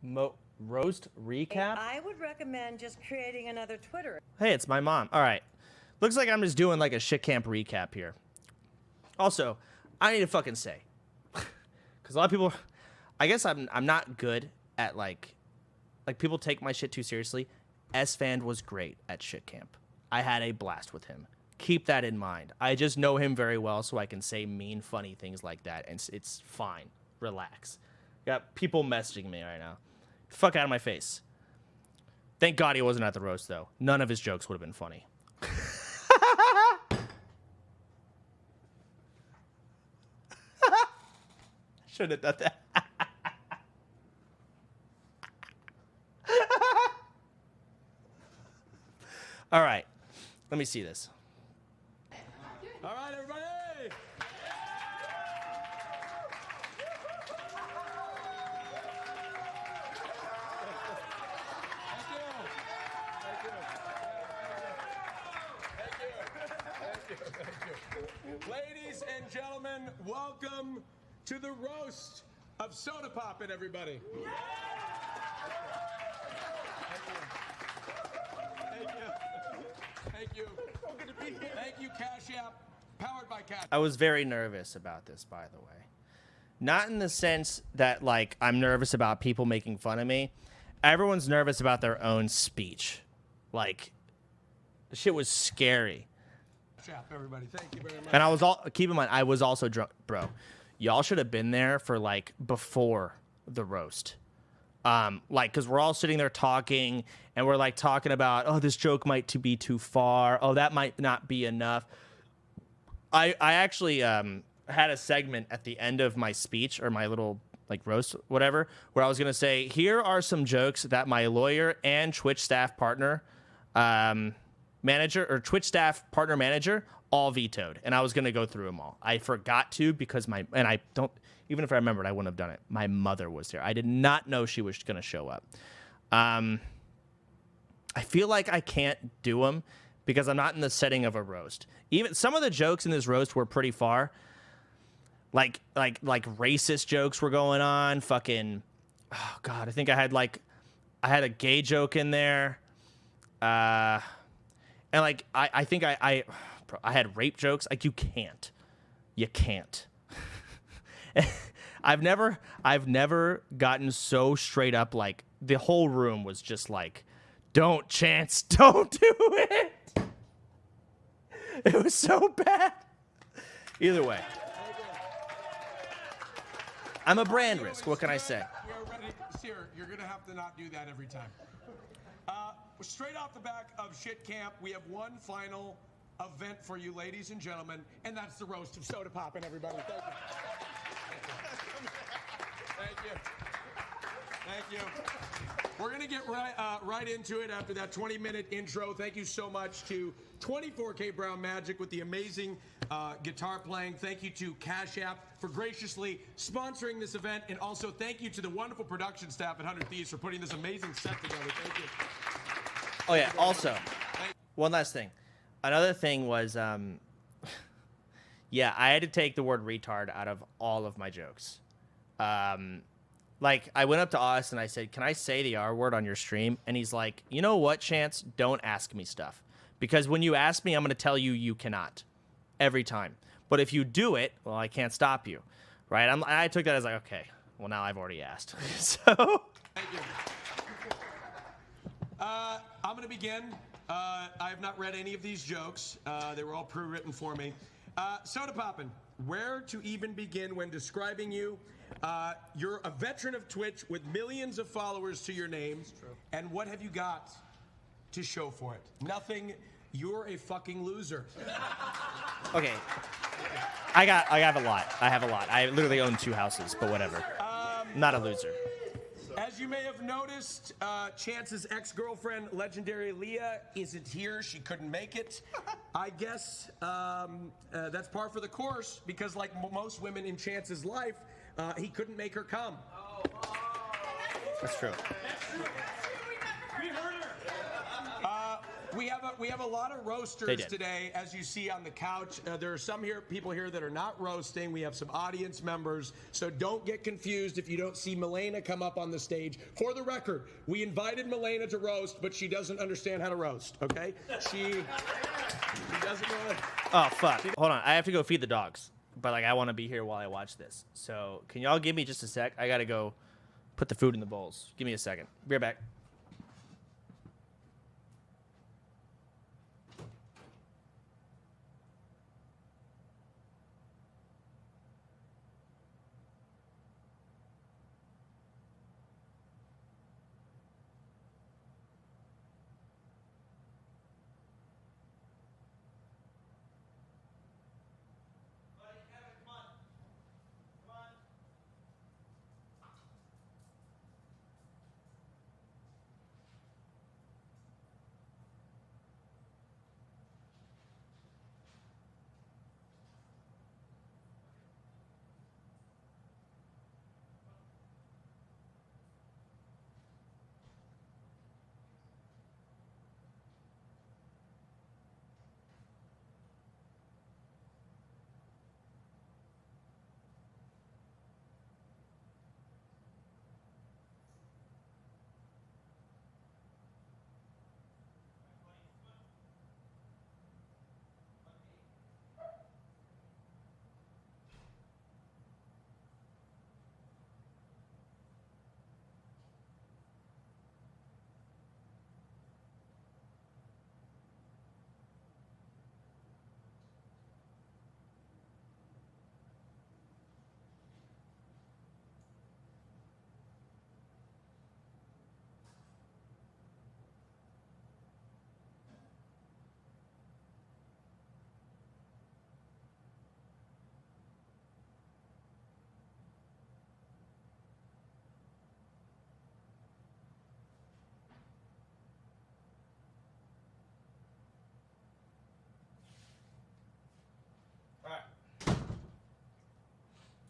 Roast recap? I would recommend just creating another Twitter. Hey, it's my mom. All right. Looks like I'm just doing like a shit camp recap here. Also, I need to fucking say, because a lot of people, I guess I'm not good at like people take my shit too seriously. S-Fan was great at shit camp. I had a blast with him. Keep that in mind. I just know him very well, so I can say mean, funny things like that, and it's fine. Relax. Got people messaging me right now. Fuck out of my face. Thank God he wasn't at the roast, though. None of his jokes would have been funny. Shouldn't have done that. All right. Let me see this. All right, everybody. Ladies and gentlemen, welcome to the roast of Sodapoppin, everybody. Thank you. Thank you, Cash App, powered by Cash. I was very nervous about this, by the way. Not in the sense that, like, I'm nervous about people making fun of me. Everyone's nervous about their own speech. Like, the shit was scary. Cash App, everybody. Thank you very much. And I was keep in mind, I was also drunk, bro. Y'all should have been there for like before the roast. Like, cause we're all sitting there talking and we're like talking about, oh, this joke might be too far. Oh, that might not be enough. I actually had a segment at the end of my speech or my little like roast, whatever, where I was gonna say, here are some jokes that my lawyer and Twitch staff partner, manager or Twitch staff partner manager all vetoed, and I was gonna go through them all. I forgot to because even if I remembered, I wouldn't have done it. My mother was there. I did not know she was gonna show up. I feel like I can't do them because I'm not in the setting of a roast. Even some of the jokes in this roast were pretty far. Like racist jokes were going on. Fucking, oh God, I think I had a gay joke in there. And like I think I had rape jokes. Like you can't. I've never gotten so straight up. Like the whole room was just like, don't Chance, don't do it. It was so bad. Either way, I'm a brand risk. What can I say? We're ready. Sir, you're gonna have to not do that every time. Straight off the back of Shit Camp, we have one final event for you, ladies and gentlemen, and that's the roast of Sodapoppin, everybody. Thank you. Thank you. Thank you. We're going to get right into it after that 20-minute intro. Thank you so much to 24K Brown Magic with the amazing guitar playing. Thank you to Cash App for graciously sponsoring this event. And also thank you to the wonderful production staff at 100 Thieves for putting this amazing set together. Thank you. Oh, yeah. Also, one last thing. Another thing was, yeah, I had to take the word retard out of all of my jokes. Like, I went up to Austin and I said, can I say the R word on your stream? And he's like, you know what, Chance? Don't ask me stuff. Because when you ask me, I'm going to tell you you cannot. Every time. But if you do it, well, I can't stop you. Right? I took that as like, okay, well, now I've already asked. So. Thank you. I'm going to begin. I have not read any of these jokes. They were all pre-written for me. Sodapoppin, where to even begin when describing you? You're a veteran of Twitch with millions of followers to your name. And what have you got to show for it? Nothing. You're a fucking loser. Okay. I have a lot. I have a lot. I literally own 2 houses, but whatever. Not a loser. As you may have noticed, Chance's ex-girlfriend, legendary Leah, isn't here. She couldn't make it. I guess that's par for the course because, like most women in Chance's life, he couldn't make her come. That's true. We heard her. We have a lot of roasters today, as you see on the couch. There are some people here that are not roasting. We have some audience members, so don't get confused if you don't see Milena come up on the stage. For the record, we invited Milena to roast, but she doesn't understand how to roast. Okay? She doesn't know. Oh fuck! Hold on, I have to go feed the dogs, but like I want to be here while I watch this. So can y'all give me just a sec? I gotta go put the food in the bowls. Give me a second. Be right back.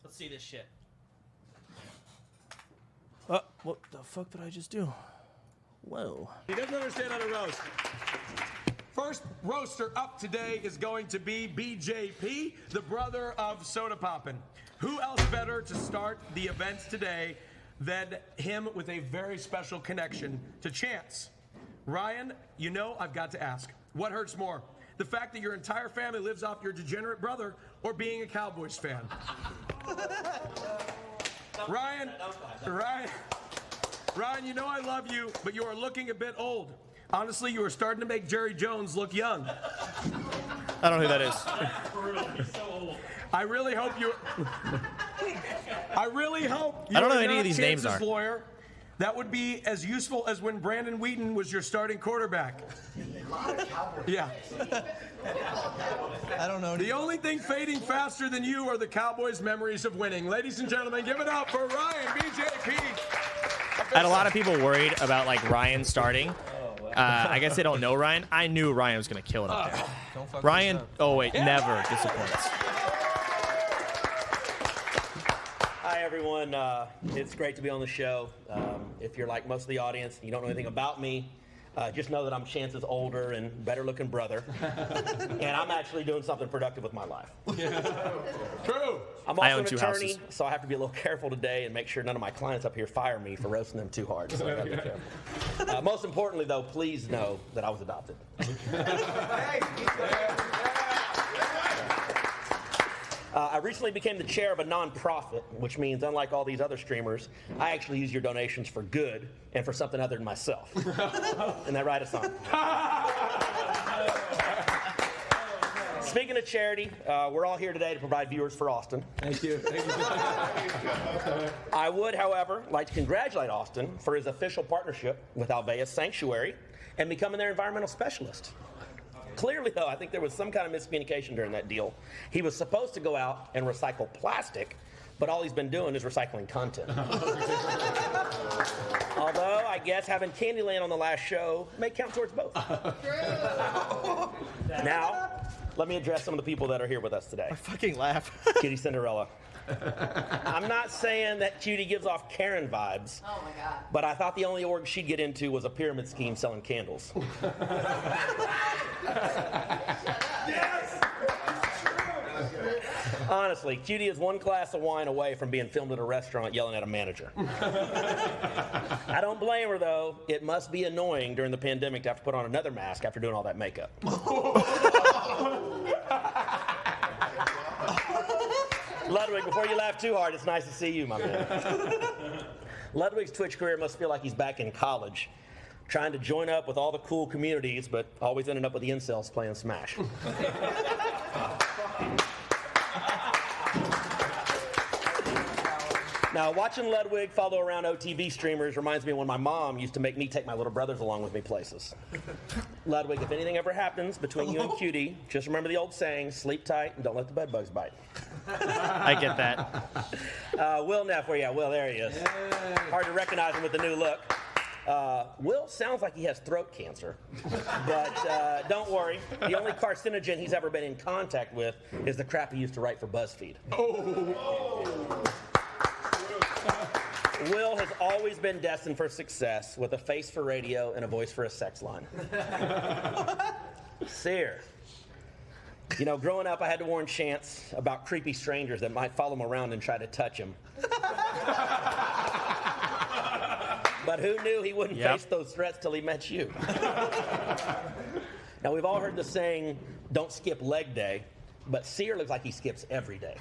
Let's see this shit. What the fuck did I just do? Whoa. He doesn't understand how to roast. First roaster up today is going to be BJP, the brother of Sodapoppin. Who else better to start the events today than him with a very special connection to Chance? Ryan, you know I've got to ask, what hurts more? The fact that your entire family lives off your degenerate brother or being a Cowboys fan? Ryan, you know I love you, but you are looking a bit old. Honestly, you are starting to make Jerry Jones look young. I don't know who that is. He's so old. I really hope you I don't know who any of these names are. Lawyer. That would be as useful as when Brandon Wheaton was your starting quarterback. Yeah. I don't know. The only thing fading faster than you are the Cowboys' memories of winning. Ladies and gentlemen, give it up for Ryan, BJP. I had a lot of people worried about like Ryan starting. I guess they don't know Ryan. I knew Ryan was going to kill it up there. Ryan, oh wait, never disappoints. Hi, everyone. It's great to be on the show. If you're like most of the audience and you don't know anything about me, just know that I'm Chance's older and better-looking brother. And I'm actually doing something productive with my life. True. I'm also an attorney, so I have to be a little careful today and make sure none of my clients up here fire me for roasting them too hard. So I gotta be careful. Most importantly, though, please know that I was adopted. I recently became the chair of a nonprofit, which means, unlike all these other streamers, I actually use your donations for good and for something other than myself. Isn't that right, Hassan? Speaking of charity, we're all here today to provide viewers for Austin. Thank you. I would, however, like to congratulate Austin for his official partnership with Alveus Sanctuary and becoming their environmental specialist. Clearly, though, I think there was some kind of miscommunication during that deal. He was supposed to go out and recycle plastic, but all he's been doing is recycling content. Although, I guess having Candyland on the last show may count towards both. Now, let me address some of the people that are here with us today. I fucking laugh. Kitty Cinderella. I'm not saying that Cutie gives off Karen vibes. Oh my God. But I thought the only org she'd get into was a pyramid scheme selling candles. Honestly, Cutie is one glass of wine away from being filmed at a restaurant yelling at a manager. I don't blame her, though. It must be annoying during the pandemic to have to put on another mask after doing all that makeup. Ludwig, before you laugh too hard, it's nice to see you, my man. Ludwig's Twitch career must feel like he's back in college, trying to join up with all the cool communities, but always ending up with the incels playing Smash. Now, watching Ludwig follow around OTV streamers reminds me of when my mom used to make me take my little brothers along with me places. Ludwig, if anything ever happens between you and Cutie, just remember the old saying, sleep tight and don't let the bed bugs bite. I get that. Will Neff, where you at? Will, there he is. Hard to recognize him with the new look. Will sounds like he has throat cancer, but don't worry. The only carcinogen he's ever been in contact with is the crap he used to write for BuzzFeed. Will has always been destined for success with a face for radio and a voice for a sex line. Sear. You know, growing up, I had to warn Chance about creepy strangers that might follow him around and try to touch him. But who knew he wouldn't face those threats till he met you? Now, we've all heard the saying, don't skip leg day, but Sear looks like he skips every day.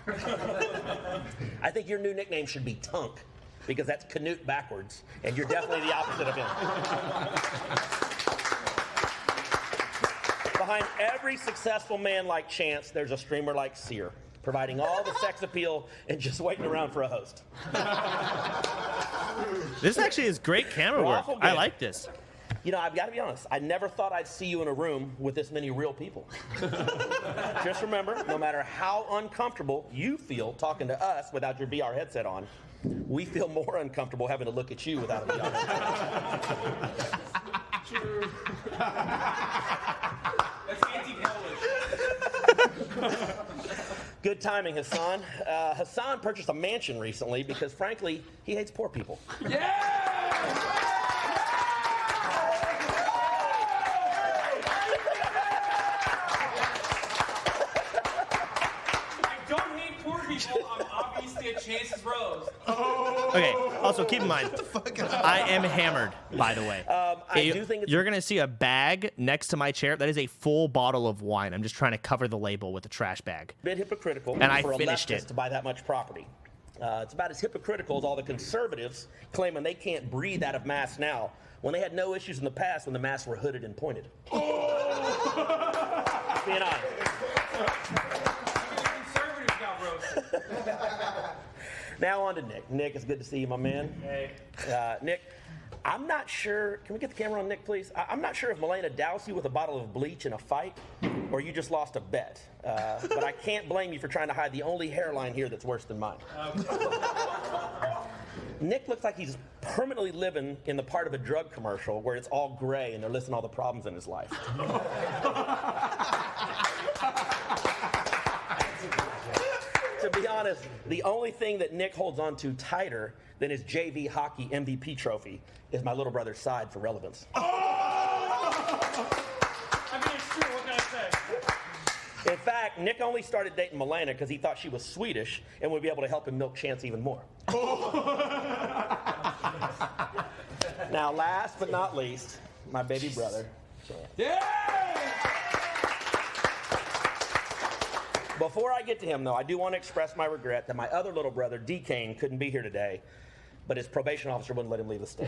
I think your new nickname should be Tunk, because that's Canute backwards, and you're definitely the opposite of him. Behind every successful man like Chance, there's a streamer like Sear, providing all the sex appeal and just waiting around for a host. This actually is great camera work. I like this. You know, I've got to be honest, I never thought I'd see you in a room with this many real people. Just remember, no matter how uncomfortable you feel talking to us without your VR headset on, we feel more uncomfortable having to look at you without a VR headset. True. That's anti-Polish. Good timing, Hassan. Hassan purchased a mansion recently because, frankly, he hates poor people. Yeah! I'm obviously a Chance's Rose. Okay, also keep in mind, I am hammered, by the way. I do think you're going to see a bag next to my chair. That is a full bottle of wine. I'm just trying to cover the label with a trash bag. A bit hypocritical and I for finished a leftist it. to buy that much property. It's about as hypocritical as all the conservatives claiming they can't breathe out of masks now when they had no issues in the past when the masks were hooded and pointed. Being honest. Now on to Nick. Nick, it's good to see you, my man. Hey. Nick, I'm not sure. Can we get the camera on Nick, please? I'm not sure if Milena doused you with a bottle of bleach in a fight or you just lost a bet. But I can't blame you for trying to hide the only hairline here that's worse than mine. Nick looks like he's permanently living in the part of a drug commercial where it's all gray and they're listing all the problems in his life. To be honest, the only thing that Nick holds on to tighter than his JV hockey MVP trophy is my little brother's side for relevance. I mean, it's true. What can I say? In fact, Nick only started dating Milena because he thought she was Swedish and would be able to help him milk Chance even more. Now, last but not least, my baby brother, Chance. Yeah! Before I get to him, though, I do want to express my regret that my other little brother, D-Kane, couldn't be here today, but his probation officer wouldn't let him leave the state.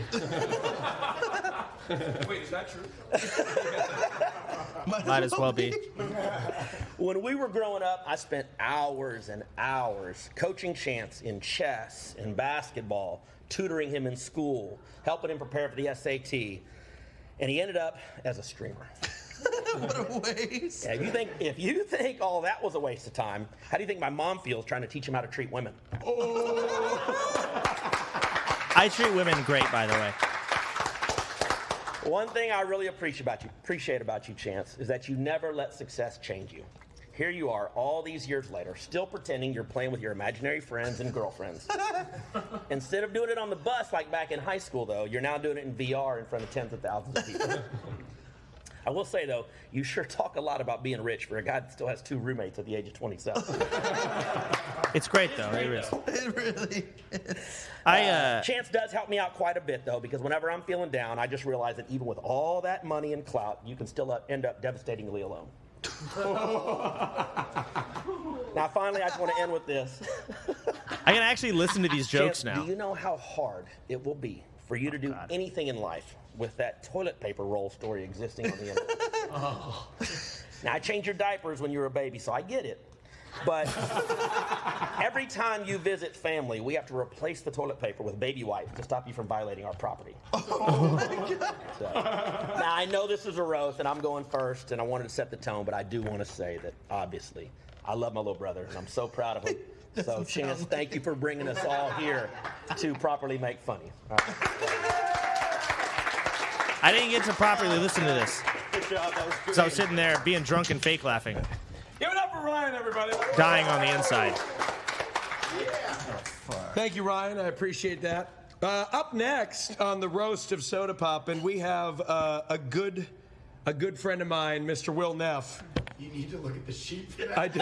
Wait, is that true? Might as well be. When we were growing up, I spent hours and hours coaching Chance in chess and basketball, tutoring him in school, helping him prepare for the SAT, and he ended up as a streamer. What a waste. Yeah, if you think all that was a waste of time, how do you think my mom feels trying to teach him how to treat women? I treat women great, by the way. One thing I really appreciate about you, Chance, is that you never let success change you. here you are all these years later, still pretending you're playing with your imaginary friends and girlfriends. Instead of doing it on the bus like back in high school, though, you're now doing it in VR in front of tens of thousands of people. I will say, though, you sure talk a lot about being rich for a guy that still has 2 roommates at the age of 27. It's great, though. It is. It really is. Chance does help me out quite a bit, though, because whenever I'm feeling down, I just realize that even with all that money and clout, you can still end up devastatingly alone. Now, finally, I just want to end with this. I can actually listen to these jokes Chance, now. do you know how hard it will be for you to do anything in life with that toilet paper roll story existing on the internet? Now, I changed your diapers when you were a baby, so I get it. But every time you visit family, we have to replace the toilet paper with baby wipes to stop you from violating our property. Oh my God. So, now, I know this is a roast, and I'm going first, and I wanted to set the tone, but I do want to say that, obviously, I love my little brother, and I'm so proud of him. So, Chance, thank you for bringing us all here to properly make funny. All right. I didn't get to properly listen to this. Good job. That was great. So I was sitting there being drunk and fake laughing, Give it up for Ryan, everybody. dying on the inside. Thank you, Ryan. I appreciate that. Up next on the roast of Sodapoppin, we have a good friend of mine, Mr. Will Neff. You need to look at the sheet for that. I do.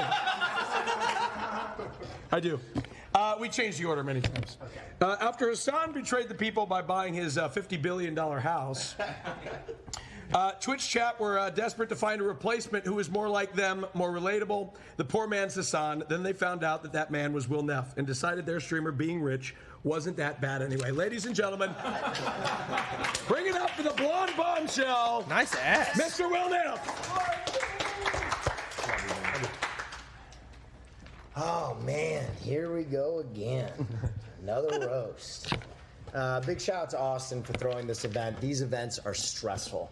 I do. We changed the order many times. Okay. After Hassan betrayed the people by buying his $50 billion house, Twitch chat were desperate to find a replacement who was more like them, more relatable. The poor man's Hassan. Then they found out that that man was Will Neff and decided their streamer being rich wasn't that bad anyway. Ladies and gentlemen, bring it up for the blonde bombshell, Nice ass. Mr. Will Neff. Oh man, here we go again. Another roast. Big shout out to Austin for throwing this event. These events are stressful.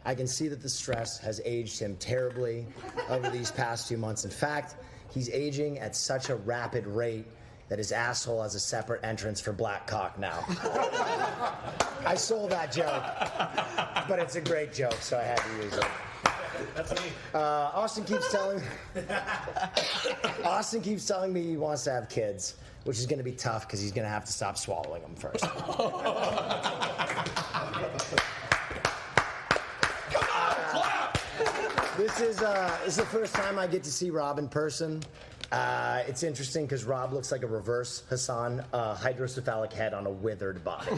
I can see that the stress has aged him terribly over these past 2 months. In fact, he's aging at such a rapid rate that his asshole has a separate entrance for black cock now. I sold that joke, but it's a great joke, so I had to use it. That's me. Austin keeps telling me he wants to have kids, which is going to be tough because he's going to have to stop swallowing them first. This is the first time I get to see Rob in person. It's interesting because Rob looks like a reverse Hassan, hydrocephalic head on a withered body.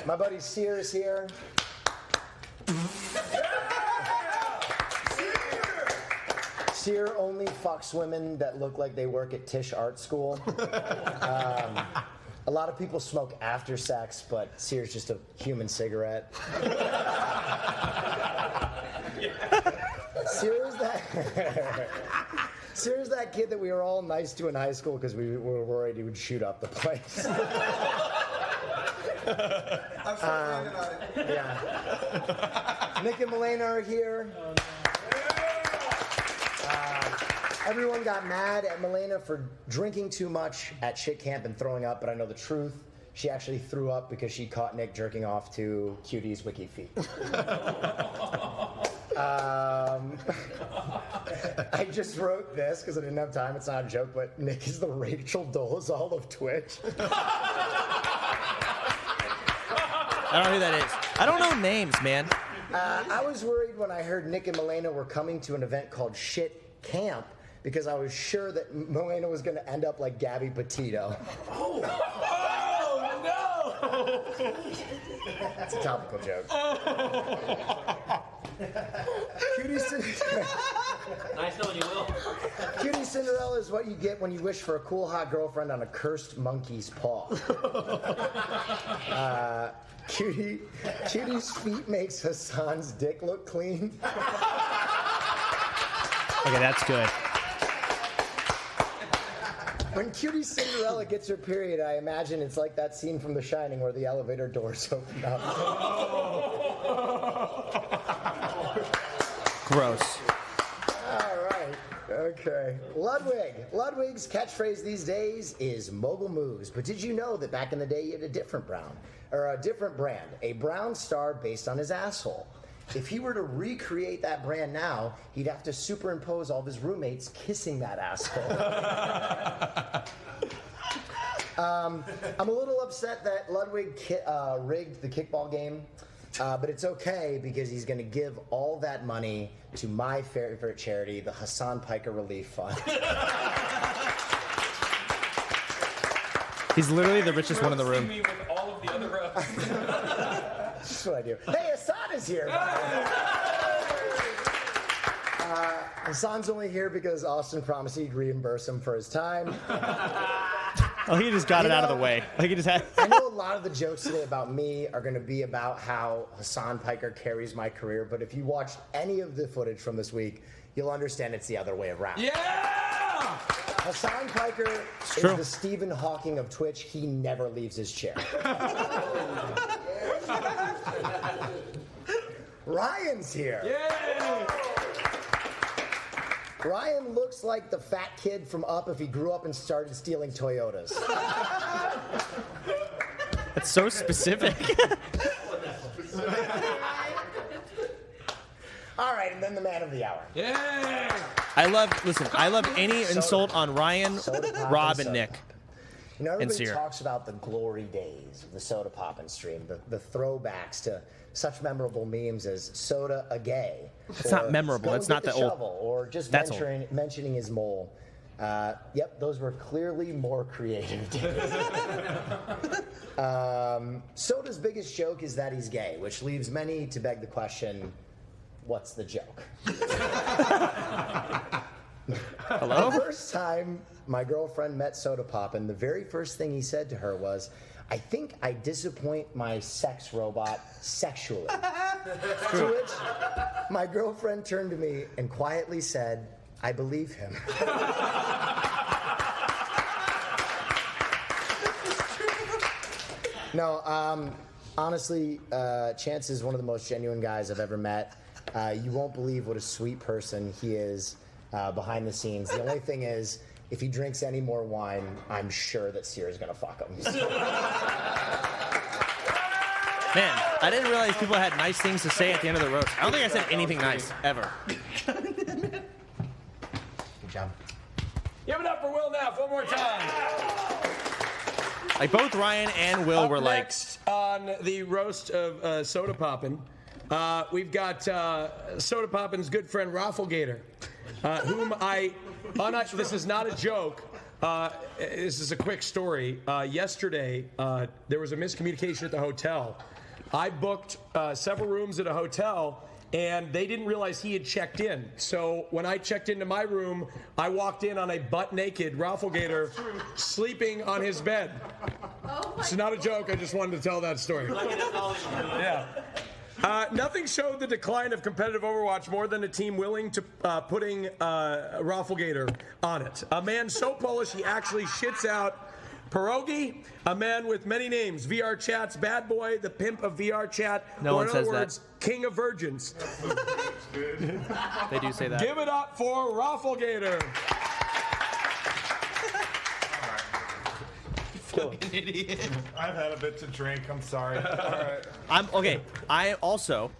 My buddy Sear is here. Sear only fucks women that look like they work at Tisch Art School. A lot of people smoke after sex, but Sear's just a human cigarette. Sear's that kid that we were all nice to in high school because we were worried he would shoot up the place. I'm so glad about it. Yeah. Nick and Milena are here. Everyone got mad at Milena for drinking too much at shit camp and throwing up, but I know the truth. She actually threw up because she caught Nick jerking off to Cutie's wiki feet. I just wrote this because I didn't have time. It's not a joke, but Nick is the Rachel Dolezal of Twitch. I don't know who that is. I don't know names, man. I was worried when I heard Nick and Milena were coming to an event called Shit Camp because I was sure that Milena was going to end up like Gabby Petito. Oh no! It's a topical joke. Nice knowing you, Will. Cutie Cinderella is what you get when you wish for a cool, hot girlfriend on a cursed monkey's paw. Cutie's feet makes Hassan's dick look clean. Okay, that's good. When Cutie Cinderella gets her period, I imagine it's like that scene from The Shining where the elevator doors open up. Gross. All right. Okay. Okay. Ludwig's catchphrase these days is mogul moves. But did you know that back in the day he had a different brand, a brown star based on his asshole? If he were to recreate that brand now, he'd have to superimpose all of his roommates kissing that asshole. I'm a little upset that Ludwig rigged the kickball game, but it's okay because he's going to give all that money to my favorite charity, the Hassan Piker Relief Fund. He's literally the richest one in the room. Me with all of the other rows. That's what I do. Hey, Hassan is here. Hassan's only here because Austin promised he'd reimburse him for his time. Oh, he just got it out of the way. Like he just had. I know a lot of the jokes today about me are going to be about how Hassan Piker carries my career, but if you watched any of the footage from this week, you'll understand it's the other way around. Yeah! Hassan Piker is the Stephen Hawking of Twitch. He never leaves his chair. Ryan's here. Yay! Ryan looks like the fat kid from Up if he grew up and started stealing Toyotas. That's so specific. All right, and then the man of the hour. Yay! I love any insult on Ryan, Rob, and Nick. You know, everybody Sear. talks about the glory days of the Sodapoppin stream, the throwbacks to such memorable memes as Soda a gay. It's not memorable. It's not the old. Shovel, or just That's mentioning his mole. Yep, those were clearly more creative days. Soda's biggest joke is that he's gay, which leaves many to beg the question, what's the joke? Hello? The first time my girlfriend met Sodapoppin, the very first thing he said to her was, I think I disappoint my sex robot sexually. To which my girlfriend turned to me and quietly said, I believe him. No, honestly, Chance is one of the most genuine guys I've ever met. You won't believe what a sweet person he is behind the scenes. The only thing is, if he drinks any more wine, I'm sure that Sear is going to fuck him. Man, I didn't realize people had nice things to say at the end of the roast. I don't think I said anything nice, ever. Good job. Give it up for Will Neff one more time. Like, both Ryan and Will Up were like... next on the roast of Sodapoppin, we've got Sodapoppin's good friend Rafflegator, whom this is not a joke. This is a quick story. Yesterday, there was a miscommunication at the hotel. I booked several rooms at a hotel, and they didn't realize he had checked in. So when I checked into my room, I walked in on a butt-naked Rafflegator sleeping on his bed. It's not a joke. I just wanted to tell that story. Yeah. Nothing showed the decline of competitive Overwatch more than a team willing to putting Rafflegator on it. A man so Polish he actually shits out pierogi, a man with many names, VR Chat's bad boy, the pimp of VR Chat, No or one in says other that. words, king of virgins. They do say that. Give it up for Rafflegator. Fucking idiot. I've had a bit to drink. I'm sorry. All right. I also...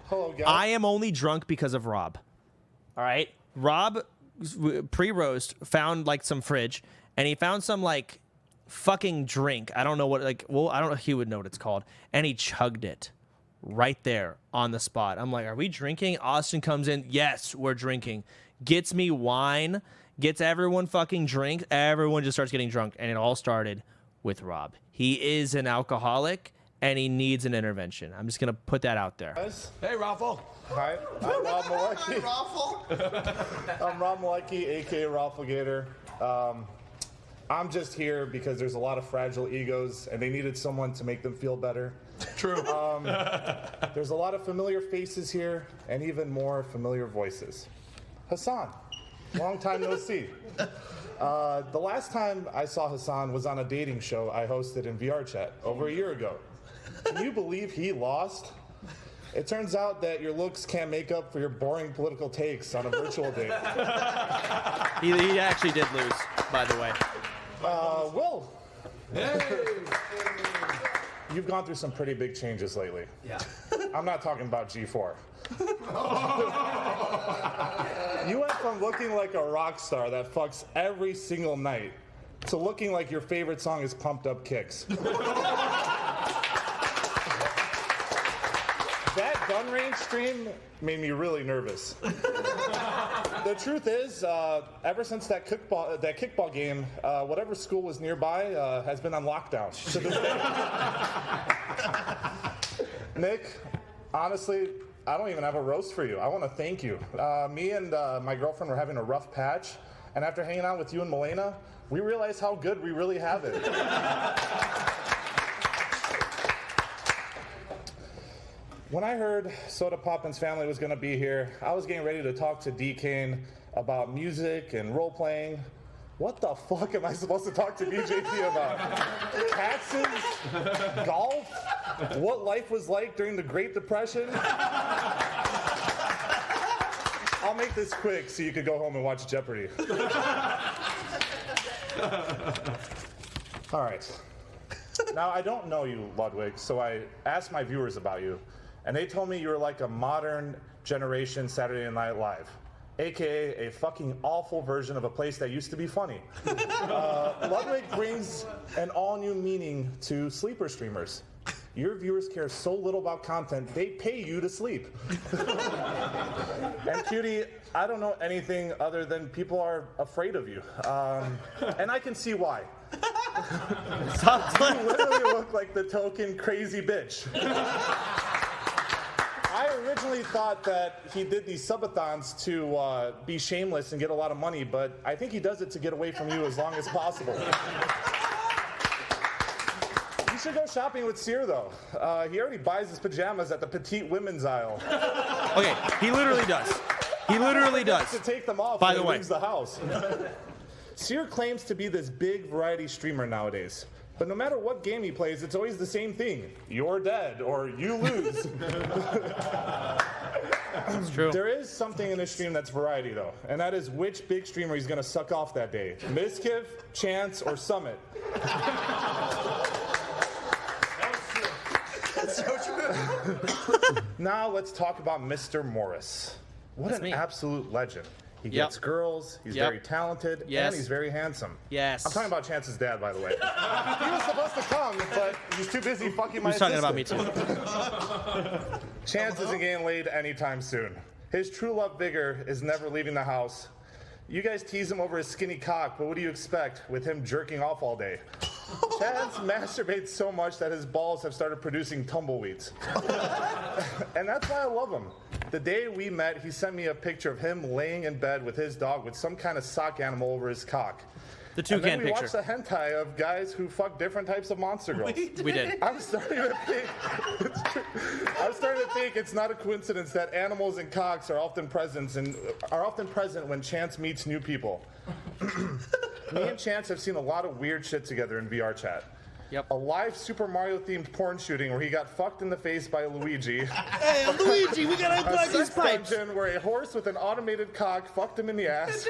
Hello, guys. I am only drunk because of Rob. All right? Rob, pre-roast, found, like, some fridge, and he found some, like, fucking drink. I don't know what, like, well, I don't know if he would know what it's called. And he chugged it right there on the spot. I'm like, are we drinking? Austin comes in. Yes, we're drinking. Gets me wine. Gets everyone fucking drink. Everyone just starts getting drunk. And it all started with Rob. He is an alcoholic, and he needs an intervention. I'm just going to put that out there. Hey, Raffle. Hi, I'm Rob Malecki. Raffle? I'm Rob Malecki, a.k.a. Rafflegator. I'm just here because there's a lot of fragile egos, and they needed someone to make them feel better. True. There's a lot of familiar faces here, and even more familiar voices. Hassan, long time no see. The last time I saw Hassan was on a dating show I hosted in VR Chat over a year ago. Can you believe he lost? It turns out that your looks can't make up for your boring political takes on a virtual date. He actually did lose, by the way. Will. You've gone through some pretty big changes lately. Yeah. I'm not talking about G4. You went from looking like a rock star that fucks every single night to looking like your favorite song is Pumped Up Kicks. That gun range stream made me really nervous. The truth is, ever since that kickball game, whatever school was nearby has been on lockdown to this day. Nick, honestly, I don't even have a roast for you. I want to thank you. Me and my girlfriend were having a rough patch, and after hanging out with you and Milena, we realized how good we really have it. When I heard Sodapoppin's family was going to be here, I was getting ready to talk to D. Kane about music and role-playing. What the fuck am I supposed to talk to BJP about? Taxes? Golf? What life was like during the Great Depression? I'll make this quick so you could go home and watch Jeopardy. All right. Now, I don't know you, Ludwig, so I asked my viewers about you. And they told me you were like a modern generation Saturday Night Live, aka a fucking awful version of a place that used to be funny. Ludwig brings an all-new meaning to sleeper streamers. Your viewers care so little about content, they pay you to sleep. And Cutie, I don't know anything other than people are afraid of you. And I can see why. You literally look like the token crazy bitch. I originally thought that he did these subathons to be shameless and get a lot of money, but I think he does it to get away from you as long as possible. You should go shopping with Sear, though. He already buys his pajamas at the petite women's aisle. Okay, he literally does. He literally does. To take them off By when the he way. leaves the house. Sear claims to be this big variety streamer nowadays. But no matter what game he plays, it's always the same thing. You're dead, or you lose. That's true. There is something in this stream that's variety, though, and that is which big streamer he's going to suck off that day. Miskiff, Chance, or Summit. That's so true. Now let's talk about Mr. Morris. What That's an me. absolute legend. He Yep. gets girls, he's Yep. very talented, Yes. and he's very handsome. Yes. I'm talking about Chance's dad, by the way. He was supposed to come, but he's too busy fucking my He's talking about me assistant. too. Chance isn't getting laid anytime soon. His true love Vigor is never leaving the house. You guys tease him over his skinny cock, but what do you expect with him jerking off all day? Chance masturbates so much that his balls have started producing tumbleweeds. And that's why I love him. The day we met, he sent me a picture of him laying in bed with his dog with some kind of sock animal over his cock. The And then toucan we picture. watched a hentai of guys who fuck different types of monster girls. We did. I'm starting to think it's not a coincidence that animals and cocks are often present when Chance meets new people. Me and Chance have seen a lot of weird shit together in VR chat. Yep. A live Super Mario themed porn shooting where he got fucked in the face by Luigi. Hey, Luigi, we gotta A unplug these sex pipes. dungeon where a horse with an automated cock fucked him in the ass.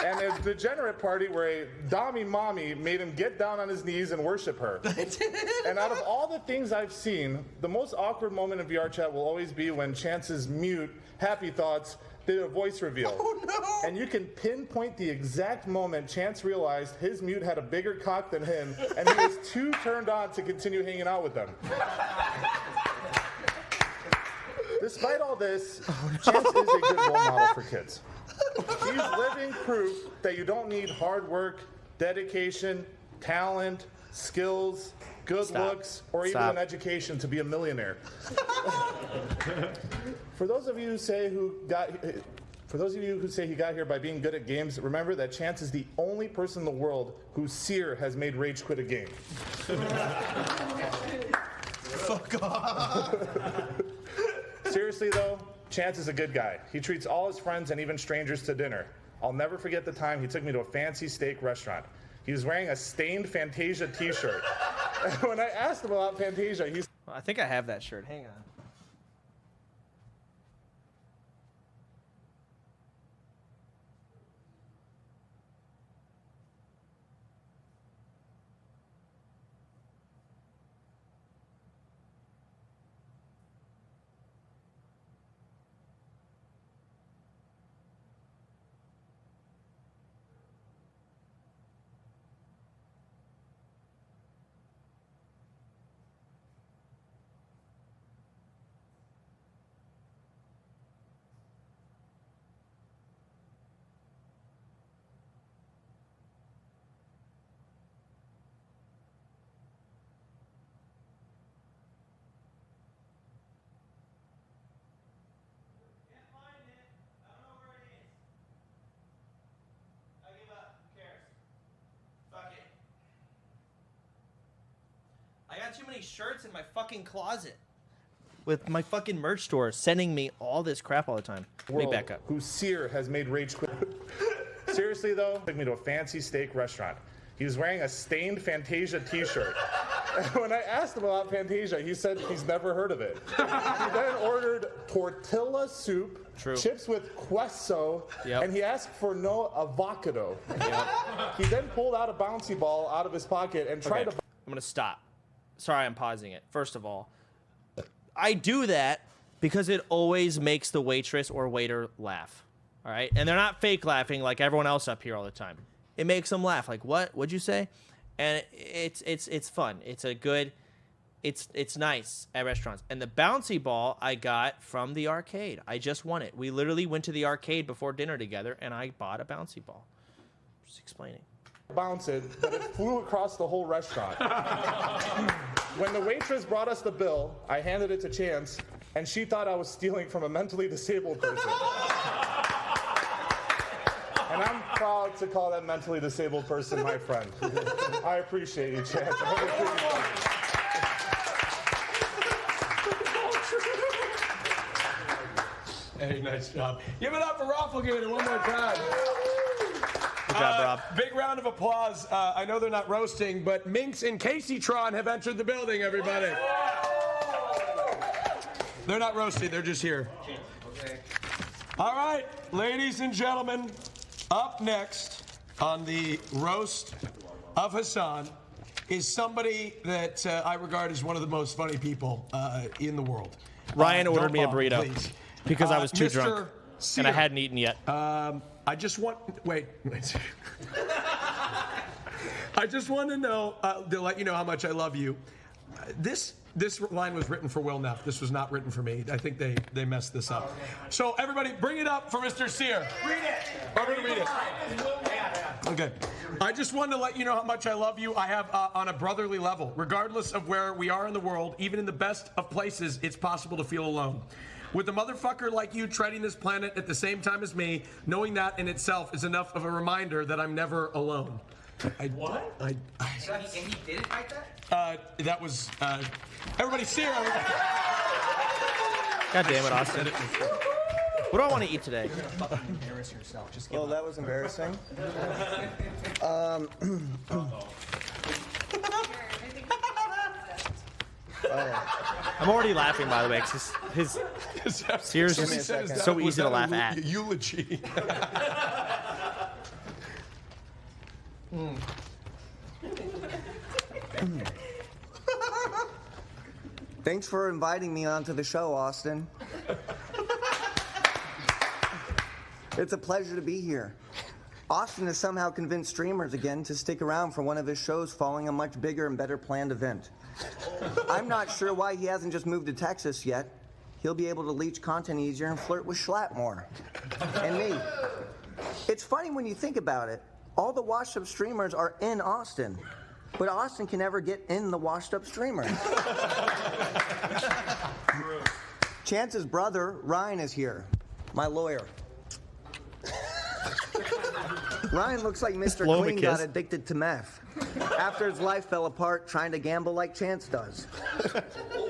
And a degenerate party where a dommy mommy made him get down on his knees and worship her. And out of all the things I've seen, the most awkward moment in VR chat will always be when Chance's mute Happy Thoughts did a voice reveal. Oh, no. And you can pinpoint the exact moment Chance realized his mute had a bigger cock than him, and he was too turned on to continue hanging out with them. Despite all this, Chance is a good role model for kids. He's living proof that you don't need hard work, dedication, talent, skills, good looks, or even an education to be a millionaire. For those of you who say he got here by being good at games, remember that Chance is the only person in the world who Sear has made rage quit a game. Fuck off. Seriously though, Chance is a good guy. He treats all his friends and even strangers to dinner. I'll never forget the time he took me to a fancy steak restaurant. He was wearing a stained Fantasia t-shirt. When I asked him about Fantasia, I think I have that shirt. Hang on. got too many shirts in my fucking closet. With my fucking merch store sending me all this crap all the time. Let me back up. Who Sear has made rage quit. Seriously though, took me to a fancy steak restaurant. He was wearing a stained Fantasia t-shirt. And when I asked him about Fantasia, he said he's never heard of it. He then ordered tortilla soup, chips with queso, and he asked for no avocado. He then pulled out a bouncy ball out of his pocket and tried to... I'm going to stop. Sorry, I'm pausing it. First of all, I do that because it always makes the waitress or waiter laugh. All right? And they're not fake laughing like everyone else up here all the time. It makes them laugh. Like, what? What'd you say? And it's fun. It's a good... It's nice at restaurants. And the bouncy ball I got from the arcade. I just won it. We literally went to the arcade before dinner together, and I bought a bouncy ball. Just explaining. Bounce it, but it flew across the whole restaurant. When the waitress brought us the bill, I handed it to Chance, and she thought I was stealing from a mentally disabled person. And I'm proud to call that mentally disabled person my friend. I appreciate you, Chance. Hey, nice job. Give it up for Rafflegator one more time. Good job, Rob. Big round of applause. I know they're not roasting, but Minx and Casey-tron have entered the building, everybody. They're not roasting, they're just here. All right, ladies and gentlemen, up next on the roast of Hassan is somebody that I regard as one of the most funny people in the world. Ryan ordered me a burrito please. Because I was too Mr. drunk Sear, and I hadn't eaten yet. I just want wait. I just want to know to let you know how much I love you. This line was written for Will Neff. This was not written for me. I think they messed this up. So everybody, bring it up for Mr. Sear. Read it. I'm going to read it. Okay. I just wanted to let you know how much I love you. I have on a brotherly level. Regardless of where we are in the world, even in the best of places, it's possible to feel alone. With a motherfucker like you treading this planet at the same time as me, knowing that in itself is enough of a reminder that I'm never alone. What? And he didn't write that? That was everybody. Sear. God damn it, Austin. What do I want to eat today? Embarrass yourself. Just Oh, that was embarrassing. I'm already laughing, by the way, because his Sears is so easy to laugh at. Eulogy. Thanks for inviting me onto the show, Austin. It's a pleasure to be here. Austin has somehow convinced streamers again to stick around for one of his shows following a much bigger and better planned event. I'm not sure why he hasn't just moved to Texas yet. He'll be able to leech content easier and flirt with Schlatt more. And me. It's funny when you think about it. All the washed-up streamers are in Austin, but Austin can never get in the washed-up streamers. Chance's brother, Ryan, is here. My lawyer. Ryan looks like Mr. Clean got addicted to meth after his life fell apart trying to gamble like Chance does.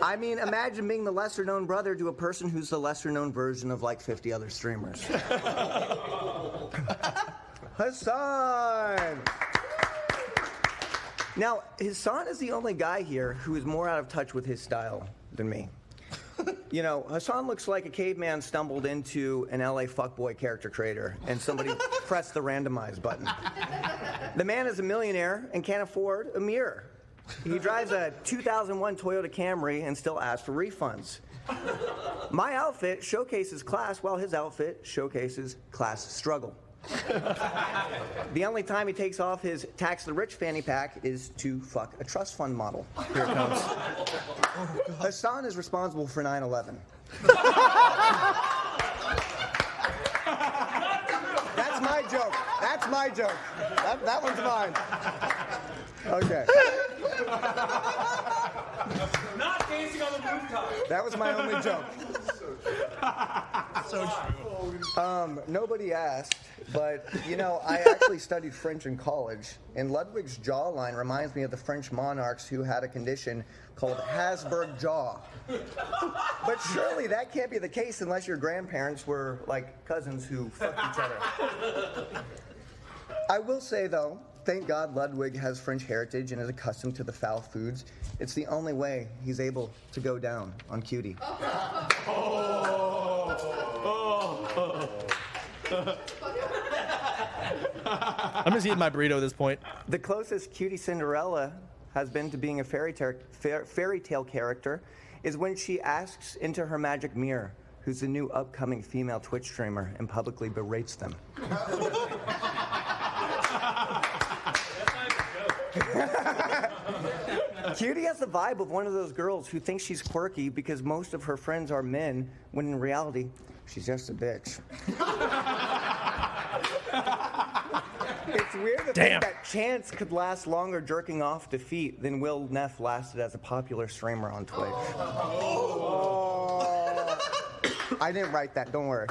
I mean, imagine being the lesser-known brother to a person who's the lesser-known version of like 50 other streamers. Hassan! Now, Hassan is the only guy here who is more out of touch with his style than me. You know, Hassan looks like a caveman stumbled into an LA fuckboy character creator and somebody pressed the randomize button. The man is a millionaire and can't afford a mirror. He drives a 2001 Toyota Camry and still asks for refunds. My outfit showcases class while his outfit showcases class struggle. The only time he takes off his tax the rich fanny pack is to fuck a trust fund model. Here it comes. Hassan is responsible for 9/11. That's my joke. That's my joke. That one's mine. Okay. Not dancing on the rooftop. That was my only joke. So true. Nobody asked, but you know, I actually studied French in college, and Ludwig's jawline reminds me of the French monarchs who had a condition called Habsburg jaw. But surely that can't be the case unless your grandparents were like cousins who fucked each other. I will say though, thank God Ludwig has French heritage and is accustomed to the foul foods. It's the only way he's able to go down on Cutie. I'm just eating my burrito at this point. The closest Cutie Cinderella has been to being a fairy tale character is when she asks into her magic mirror who's the new upcoming female Twitch streamer and publicly berates them. Cutie has the vibe of one of those girls who thinks she's quirky because most of her friends are men, when in reality, she's just a bitch. It's weird to think that Chance could last longer jerking off defeat than Will Neff lasted as a popular streamer on Twitch. I didn't write that, don't worry.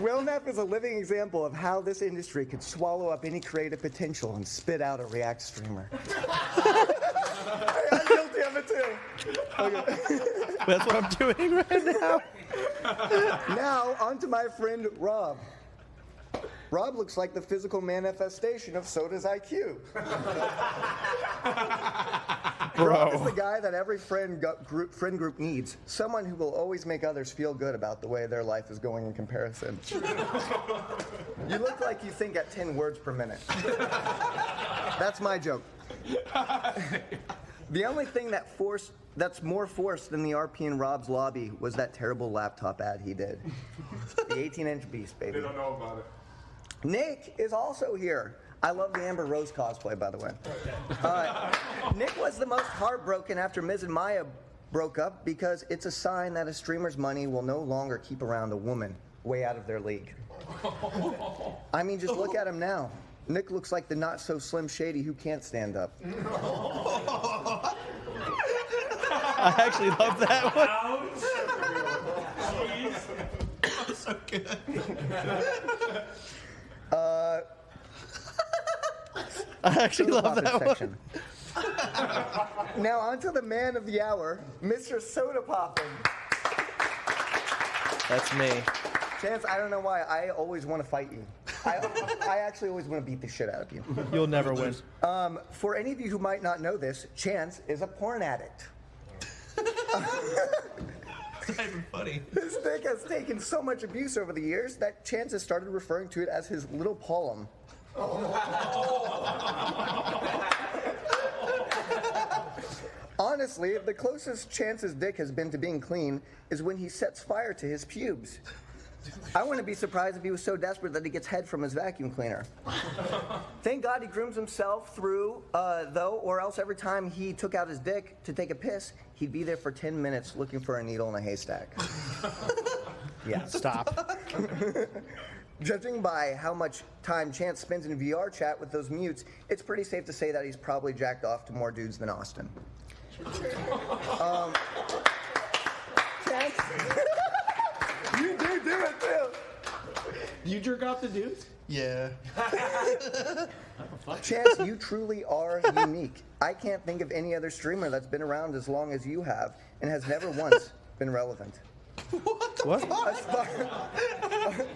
Will Neff is a living example of how this industry could swallow up any creative potential and spit out a React streamer. I'm guilty of it too. Okay. That's what I'm doing right now. Now, on to my friend Rob. Rob looks like the physical manifestation of Soda's IQ. Rob is the guy that every friend group needs. Someone who will always make others feel good about the way their life is going in comparison. You look like you think at 10 words per minute. That's my joke. The only thing that's more forced than the RP in Rob's lobby was that terrible laptop ad he did. The 18-inch beast, baby. They don't know about it. Nick is also here. I love the Amber Rose cosplay, by the way. Nick was the most heartbroken after Miz and Maya broke up because it's a sign that a streamer's money will no longer keep around a woman way out of their league. I mean, just look at him now. Nick looks like the not-so-slim shady who can't stand up. I actually love that one. So good. I actually love that section. Now on to the man of the hour, Mr. Sodapoppin. That's me. Chance, I don't know why, I always want to fight you. I actually always want to beat the shit out of you. You'll never win. For any of you who might not know this, Chance is a porn addict. It's not even funny. His dick has taken so much abuse over the years that Chance has started referring to it as his little poem. Honestly, the closest Chance's dick has been to being clean is when he sets fire to his pubes. I wouldn't be surprised if he was so desperate that he gets head from his vacuum cleaner. Thank God he grooms himself through, though, or else every time he took out his dick to take a piss, he'd be there for 10 minutes looking for a needle in a haystack. Yeah. Stop. Judging by how much time Chance spends in VR chat with those mutes, it's pretty safe to say that he's probably jacked off to more dudes than Austin. Chance, you do it too. You jerk off the dudes? Yeah. Chance, you truly are unique. I can't think of any other streamer that's been around as long as you have and has never once been relevant. What?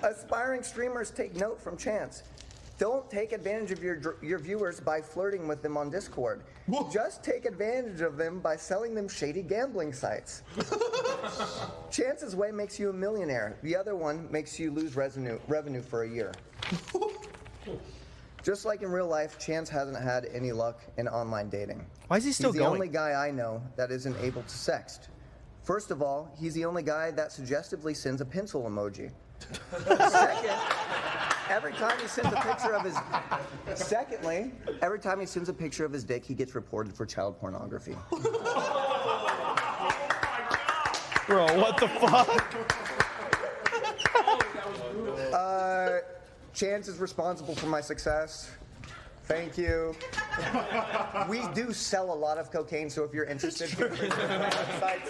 Aspiring streamers take note from Chance. Don't take advantage of your viewers by flirting with them on Discord. Just take advantage of them by selling them shady gambling sites. Chance's way makes you a millionaire. The other one makes you lose revenue for a year. Just like in real life, Chance hasn't had any luck in online dating. Why is he still He's going? the only guy I know that isn't able to sext. First of all, he's the only guy that suggestively sends a pencil emoji. Second, every time he sends a picture of his... Secondly, every time he sends a picture of his dick, he gets reported for child pornography. Bro, what the fuck? Chance is responsible for my success. Thank you. We do sell a lot of cocaine, so if you're interested, feel free to visit our website,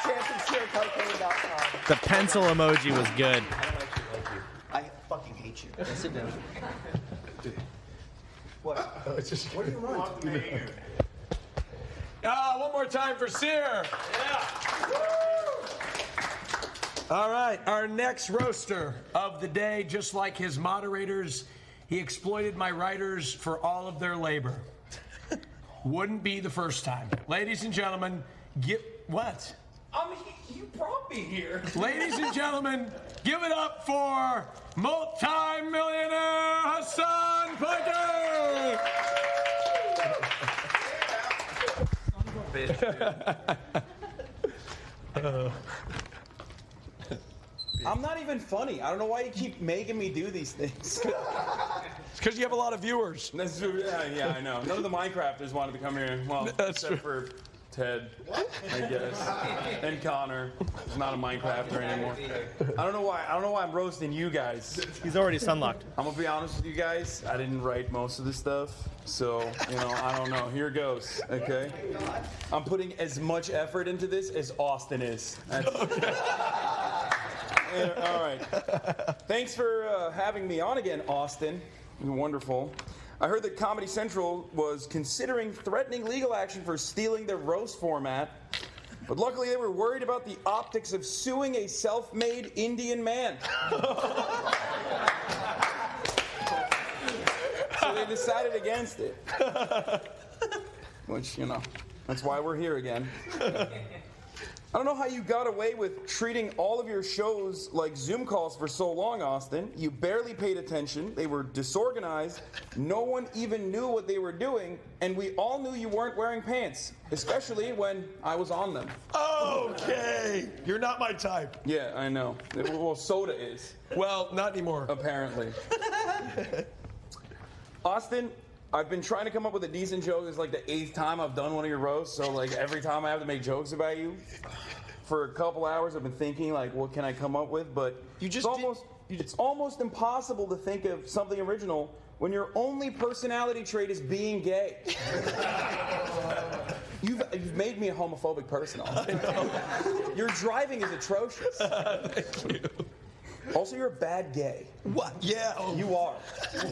chanceandsurecocaine.com. The pencil emoji was good. I fucking hate you. Sit down. What? What do you want? One more time for Sear. All right, our next roaster of the day, just like his moderators, he exploited my writers for all of their labor. Wouldn't be the first time. Ladies and gentlemen, what? You brought me here. Ladies and gentlemen, give it up for multi-millionaire Hassan Piker! I'm not even funny. I don't know why you keep making me do these things. It's because you have a lot of viewers. That's true. Yeah, I know. None of the Minecrafters wanted to come here. Well, except for Ted, I guess, and Connor. He's not a Minecrafter anymore. I don't know why I'm roasting you guys. He's already sunlocked. I'm gonna be honest with you guys. I didn't write most of this stuff, so I don't know. Here goes. Okay. I'm putting as much effort into this as Austin is. Okay. All right. Thanks for having me on again, Austin. You're wonderful. I heard that Comedy Central was considering threatening legal action for stealing their roast format, but luckily they were worried about the optics of suing a self-made Indian man. So they decided against it. Which, that's why we're here again. I don't know how you got away with treating all of your shows like Zoom calls for so long, Austin. You barely paid attention. They were disorganized. No one even knew what they were doing. And we all knew you weren't wearing pants, especially when I was on them. Okay. You're not my type. Yeah, I know. Well, Soda is. Well, not anymore. Apparently. Austin, I've been trying to come up with a decent joke. It's like the 8th time I've done one of your roasts. So like every time I have to make jokes about you, for a couple hours I've been thinking like, what can I come up with? But it's almost impossible to think of something original when your only personality trait is being gay. You've made me a homophobic person, Austin. Your driving is atrocious. Thank you. Also, you're a bad gay. What? Yeah. You are.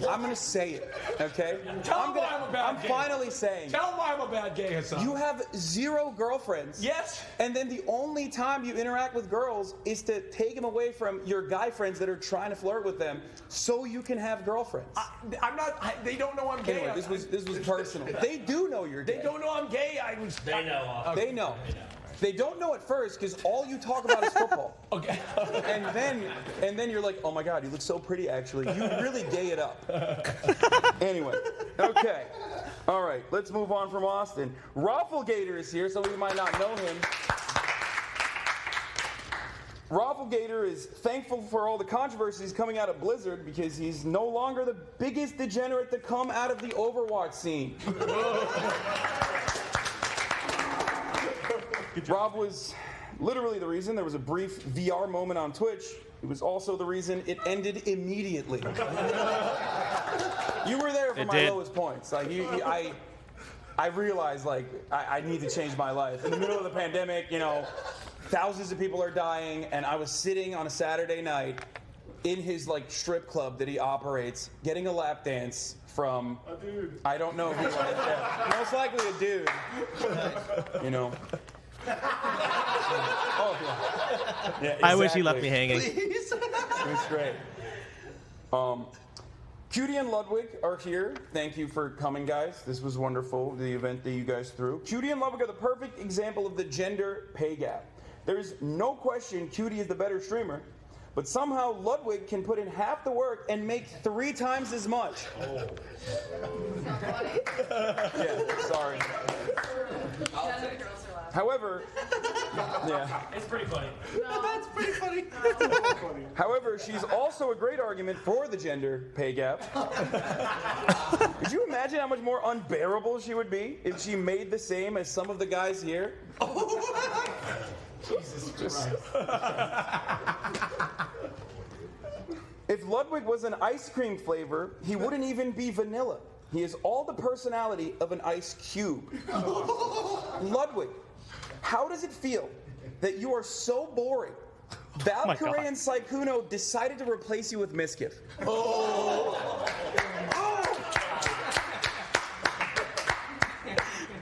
I'm going to say it, okay? Tell him why I'm a bad gay. I'm finally saying. Tell him why I'm a bad gay, Hassan. You have 0 girlfriends. Yes. And then the only time you interact with girls is to take them away from your guy friends that are trying to flirt with them so you can have girlfriends. I'm not. They don't know I'm gay. Anyway, this was personal. They do know you're gay. They don't know I'm gay. They know. Okay. They know. They don't know at first because all you talk about is football. Okay. and then you're like, oh my God, you look so pretty actually. You really gay it up. Anyway, okay. All right, let's move on from Austin. Rafflegator is here. Some of you might not know him. Rafflegator is thankful for all the controversies coming out of Blizzard because he's no longer the biggest degenerate to come out of the Overwatch scene. Rob was literally the reason there was a brief VR moment on Twitch. It was also the reason it ended immediately. You were there for my lowest points. Like I realized like I need to change my life. In the middle of the pandemic, thousands of people are dying, and I was sitting on a Saturday night in his like strip club that he operates, getting a lap dance from a dude. I don't know who it was. Yeah. Most likely a dude. Oh, yeah. Exactly. I wish he left me hanging. Please. It was great. Cutie and Ludwig are here. Thank you for coming, guys. This was wonderful, the event that you guys threw. Cutie and Ludwig are the perfect example of the gender pay gap. There's no question Cutie is the better streamer, but somehow Ludwig can put in half the work and make 3 times as much. Oh. Yeah, sorry. However, yeah. It's pretty funny. No, that's pretty funny. However, she's also a great argument for the gender pay gap. Could you imagine how much more unbearable she would be if she made the same as some of the guys here? Jesus Christ. If Ludwig was an ice cream flavor, he wouldn't even be vanilla. He has all the personality of an ice cube. Ludwig, how does it feel that you are so boring Valkyrie and Saikuno decided to replace you with Miskiff.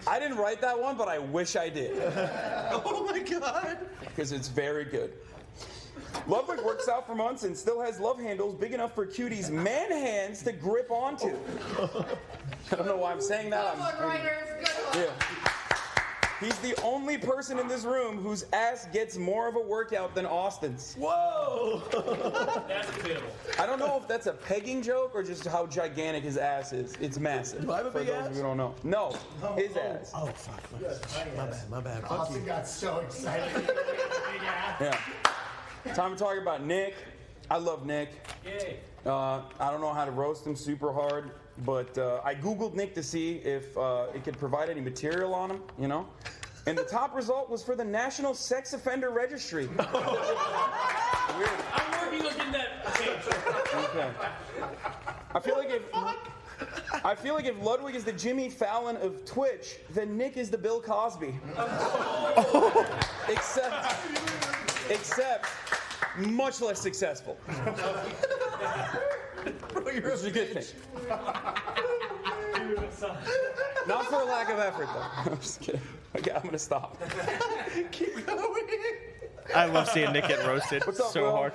I didn't write that one, but I wish I did. Oh my God. Because it's very good. Ludwig works out for months and still has love handles big enough for Cutie's man hands to grip onto. I don't know why I'm saying that. Yeah. He's the only person in this room whose ass gets more of a workout than Austin's. Whoa. That's debatable. I don't know if that's a pegging joke or just how gigantic his ass is. It's massive. Do I have a big For those ass? of you who don't know. No, his ass. Oh, fuck. My bad. Fuck Austin you. got so excited. Yeah. Time to talk about Nick. I love Nick. Yay. I don't know how to roast him super hard, but I Googled Nick to see if it could provide any material on him, you know? And the top result was for the National Sex Offender Registry. Weird. I'm working on getting that changed. Okay. I feel like if Ludwig is the Jimmy Fallon of Twitch, then Nick is the Bill Cosby. Except much less successful. Bro, you're Which is a good thing. Not for a lack of effort, though. I'm just kidding. Okay, I'm gonna stop. Keep going. I love seeing Nick get roasted What's up, so bro? hard.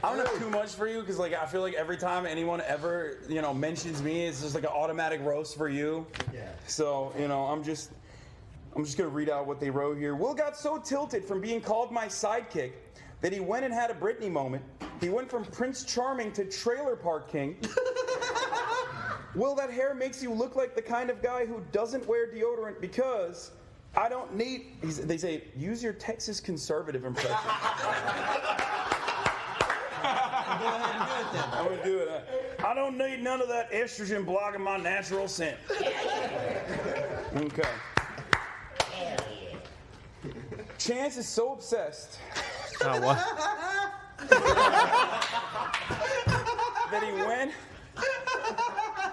I don't have too much for you because, like, I feel like every time anyone ever, mentions me, it's just like an automatic roast for you. Yeah. So, I'm just gonna read out what they wrote here. Will got so tilted from being called my sidekick that he went and had a Britney moment. He went from Prince Charming to Trailer Park King. Will, that hair makes you look like the kind of guy who doesn't wear deodorant because I don't need. They say use your Texas conservative impression. I'm gonna do it. I don't need none of that estrogen blocking my natural scent. Okay. Chance is so obsessed What? that he went.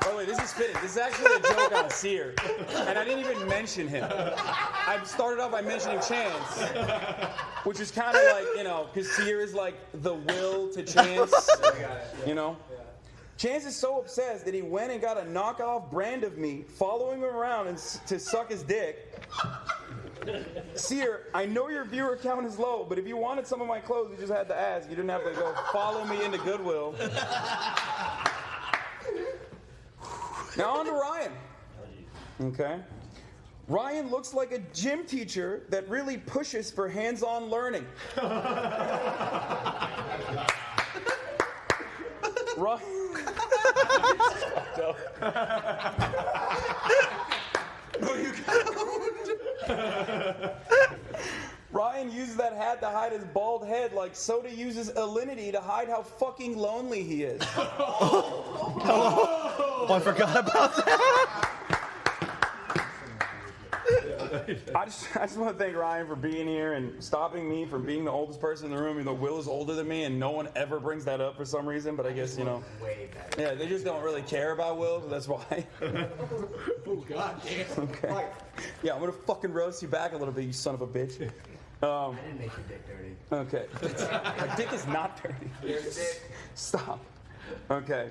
By the way, this is fitting. This is actually a joke on Sear, and I didn't even mention him. I started off by mentioning Chance, which is kind of like, because Sear is like the Will to Chance, Chance is so obsessed that he went and got a knockoff brand of me, following him around to suck his dick. Sear, I know your viewer count is low, but if you wanted some of my clothes, you just had to ask. You didn't have to go follow me into Goodwill. Now on to Ryan. Okay. Ryan looks like a gym teacher that really pushes for hands-on learning. Ryan. No, you can't. Ryan uses that hat to hide his bald head like Soda uses Alinity to hide how fucking lonely he is. Oh, I forgot about that. I just want to thank Ryan for being here and stopping me from being the oldest person in the room, even though Will is older than me and no one ever brings that up for some reason, but I guess, yeah, they just don't really care about Will, so that's why. Oh, God damn. Okay. Yeah, I'm going to fucking roast you back a little bit, you son of a bitch. I didn't make your dick dirty. Okay. My dick is not dirty. Stop. Okay.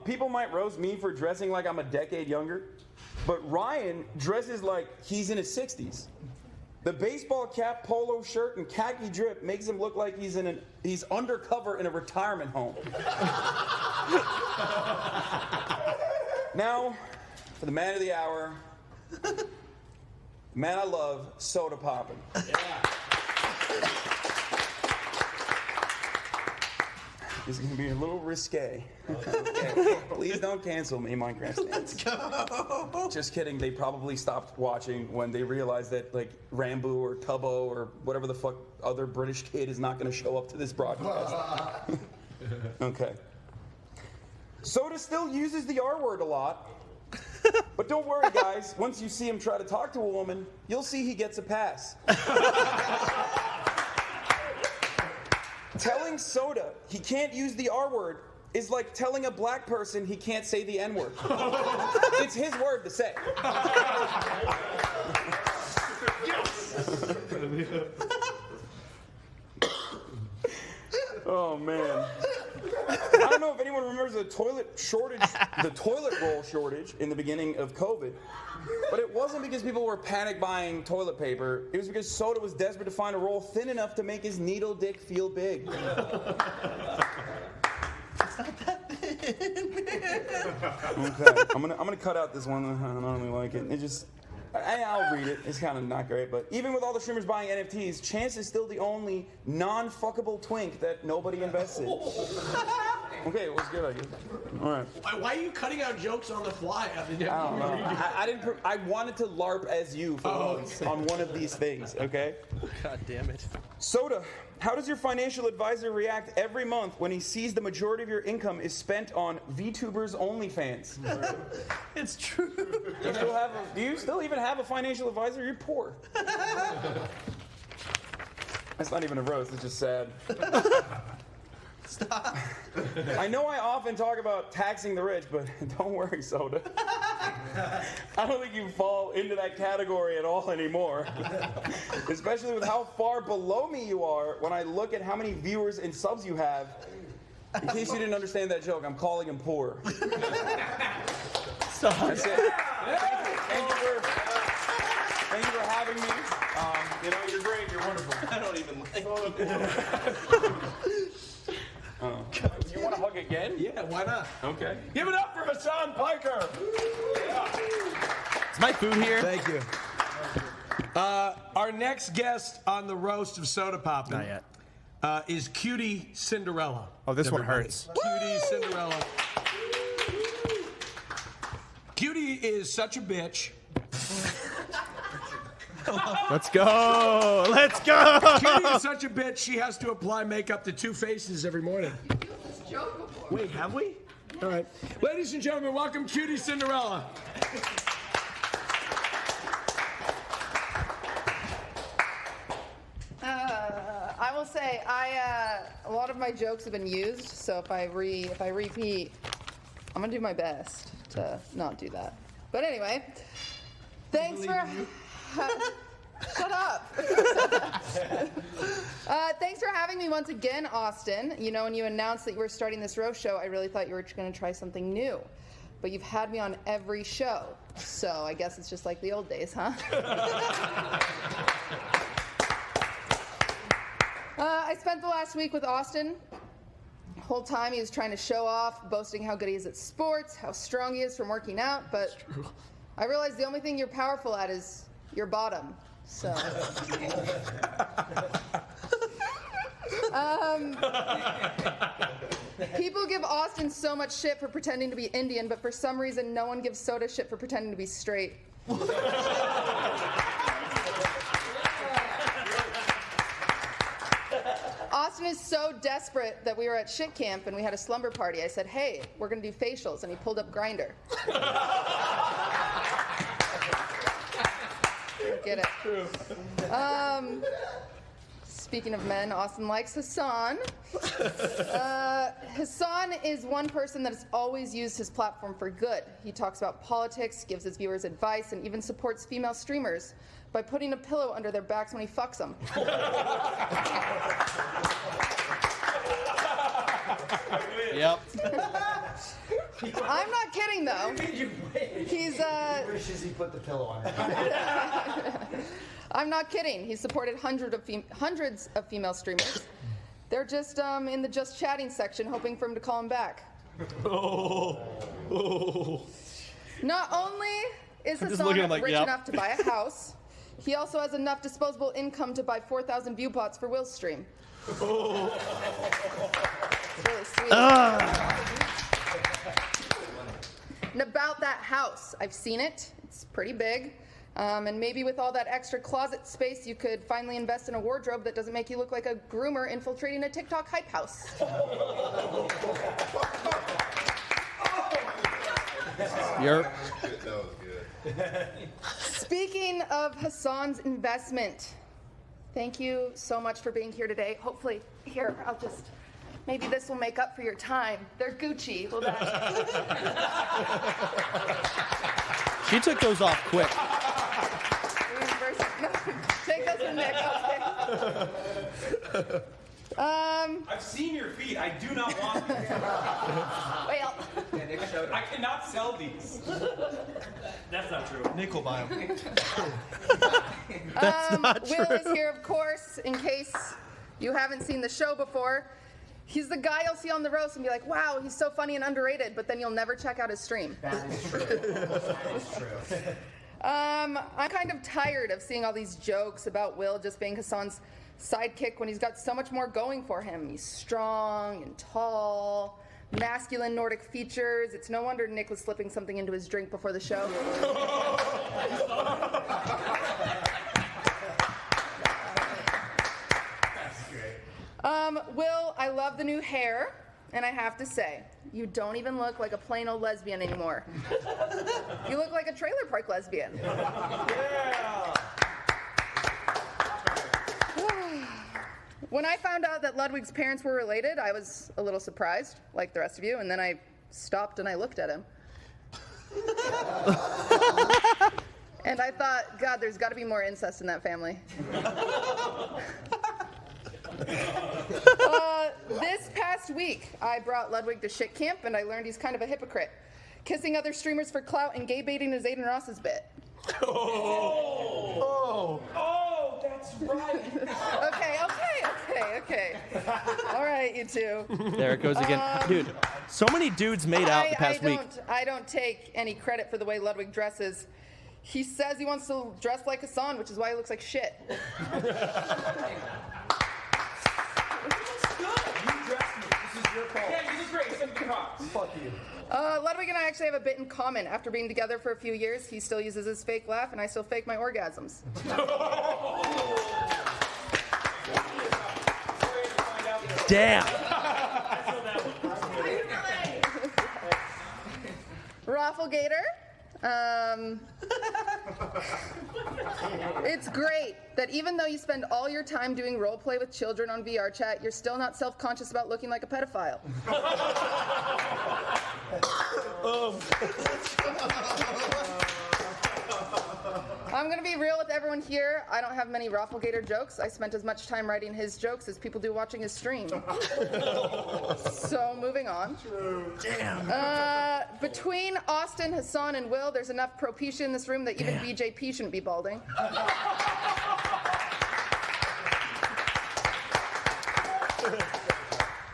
People might roast me for dressing like I'm a decade younger, but Ryan dresses like he's in his 60s. The baseball cap, polo shirt, and khaki drip makes him look like he's undercover in a retirement home. Now, for the man of the hour, the man I love, Sodapoppin. Yeah. This is going to be a little risque. Please don't cancel me, Minecraft stands. Let's go. Just kidding. They probably stopped watching when they realized that, like, Rambo or Tubbo or whatever the fuck other British kid is not going to show up to this broadcast. Okay. Soda still uses the R word a lot. But don't worry, guys. Once you see him try to talk to a woman, you'll see he gets a pass. Telling Soda he can't use the R word is like telling a black person he can't say the N word. It's his word to say. Oh man. I don't know if anyone remembers the toilet roll shortage in the beginning of COVID. But it wasn't because people were panic buying toilet paper. It was because Soda was desperate to find a roll thin enough to make his needle dick feel big. It's not that thin. Okay. I'm gonna cut out this one. I don't really like it. It just I'll read it. It's kind of not great, but even with all the streamers buying NFTs, Chance is still the only non-fuckable twink that nobody invests in. Okay, it was good, I guess. All right. Why are you cutting out jokes on the fly? I don't know. I wanted to LARP as you for once on one of these things, okay? God damn it. Soda, how does your financial advisor react every month when he sees the majority of your income is spent on VTubers OnlyFans? It's true. Do you still even have a financial advisor? You're poor. That's not even a roast, it's just sad. Stop. I know I often talk about taxing the rich, but don't worry, Soda. I don't think you fall into that category at all anymore. Especially with how far below me you are when I look at how many viewers and subs you have. In case you didn't understand that joke, I'm calling him poor. That's it. Thank you for having me. You're great. You're wonderful. I don't even like it. You want to hug again? Yeah, why not? Okay. Give it up for Hassan Piker. Is my food here? Thank you. Our next guest on the roast of Sodapoppin. Not yet. Is Cutie Cinderella. Oh, this one hurts. Cutie Cinderella. Cutie is such a bitch. Let's go. Let's go. Cutie is such a bitch, she has to apply makeup to two faces every morning. Wait, have we? All right. Ladies and gentlemen, welcome Cutie Cinderella. I will say, a lot of my jokes have been used, so if I repeat, I'm gonna do my best to not do that. But anyway, thanks for. Shut up. Thanks for having me once again, Austin. You know, when you announced that you were starting this roast show, I really thought you were going to try something new. But you've had me on every show, so I guess it's just like the old days, huh? I spent the last week with Austin. The whole time he was trying to show off, boasting how good he is at sports, how strong he is from working out, but I realized the only thing you're powerful at is your bottom. So. People give Austin so much shit for pretending to be Indian, but for some reason no one gives Soda shit for pretending to be straight. Austin is so desperate that we were at shit camp and we had a slumber party. I said, hey, we're gonna do facials, and he pulled up Grindr. Get it. True. Speaking of men, Austin likes Hassan. Hassan is one person that has always used his platform for good. He talks about politics, gives his viewers advice, and even supports female streamers by putting a pillow under their backs when he fucks them. Yep. I'm not kidding, though. He wishes he put the pillow on it. I'm not kidding. He's supported hundreds of female streamers. They're just in the just chatting section, hoping for him to call him back. Oh. Not only is Hassan rich enough to buy a house, he also has enough disposable income to buy 4,000 viewpots for Will's stream. Oh. It's really sweet. And about that house, I've seen it. It's pretty big. And maybe with all that extra closet space, you could finally invest in a wardrobe that doesn't make you look like a groomer infiltrating a TikTok hype house. Yep. Speaking of Hassan's investment, thank you so much for being here today. Hopefully, here, maybe this will make up for your time. They're Gucci. Well, She took those off quick. No, take those from Nick. Okay. I've seen your feet. I do not want these. Well, I cannot sell these. That's not true. Nick will buy them. Will is here, of course, in case you haven't seen the show before. He's the guy you'll see on the roast and be like, wow, he's so funny and underrated, but then you'll never check out his stream. That is true. That is true. I'm kind of tired of seeing all these jokes about Will just being Hassan's sidekick when he's got so much more going for him. He's strong and tall, masculine Nordic features. It's no wonder Nick was slipping something into his drink before the show. Will, I love the new hair, and I have to say, you don't even look like a plain old lesbian anymore. You look like a trailer park lesbian. Yeah. When I found out that Ludwig's parents were related, I was a little surprised, like the rest of you, and then I stopped and I looked at him. And I thought, God, there's got to be more incest in that family. This past week, I brought Ludwig to shit camp, and I learned he's kind of a hypocrite, kissing other streamers for clout and gay baiting is Aiden Ross's bit. Oh, that's right. Okay. All right, you two. There it goes again. Dude, so many dudes made out the past week. I don't take any credit for the way Ludwig dresses. He says he wants to dress like Hassan, which is why he looks like shit. You dressed me. This is your fault. Yeah, you look great. Send me props. Fuck you. Ludwig and I actually have a bit in common. After being together for a few years, he still uses his fake laugh, and I still fake my orgasms. Damn. Rafflegator. It's great that even though you spend all your time doing roleplay with children on VR chat, you're still not self-conscious about looking like a pedophile. I'm going to be real with everyone here. I don't have many Rafflegator jokes. I spent as much time writing his jokes as people do watching his stream. So, moving on. Damn. Between Austin, Hassan, and Will, there's enough propecia in this room that even BJP shouldn't be balding.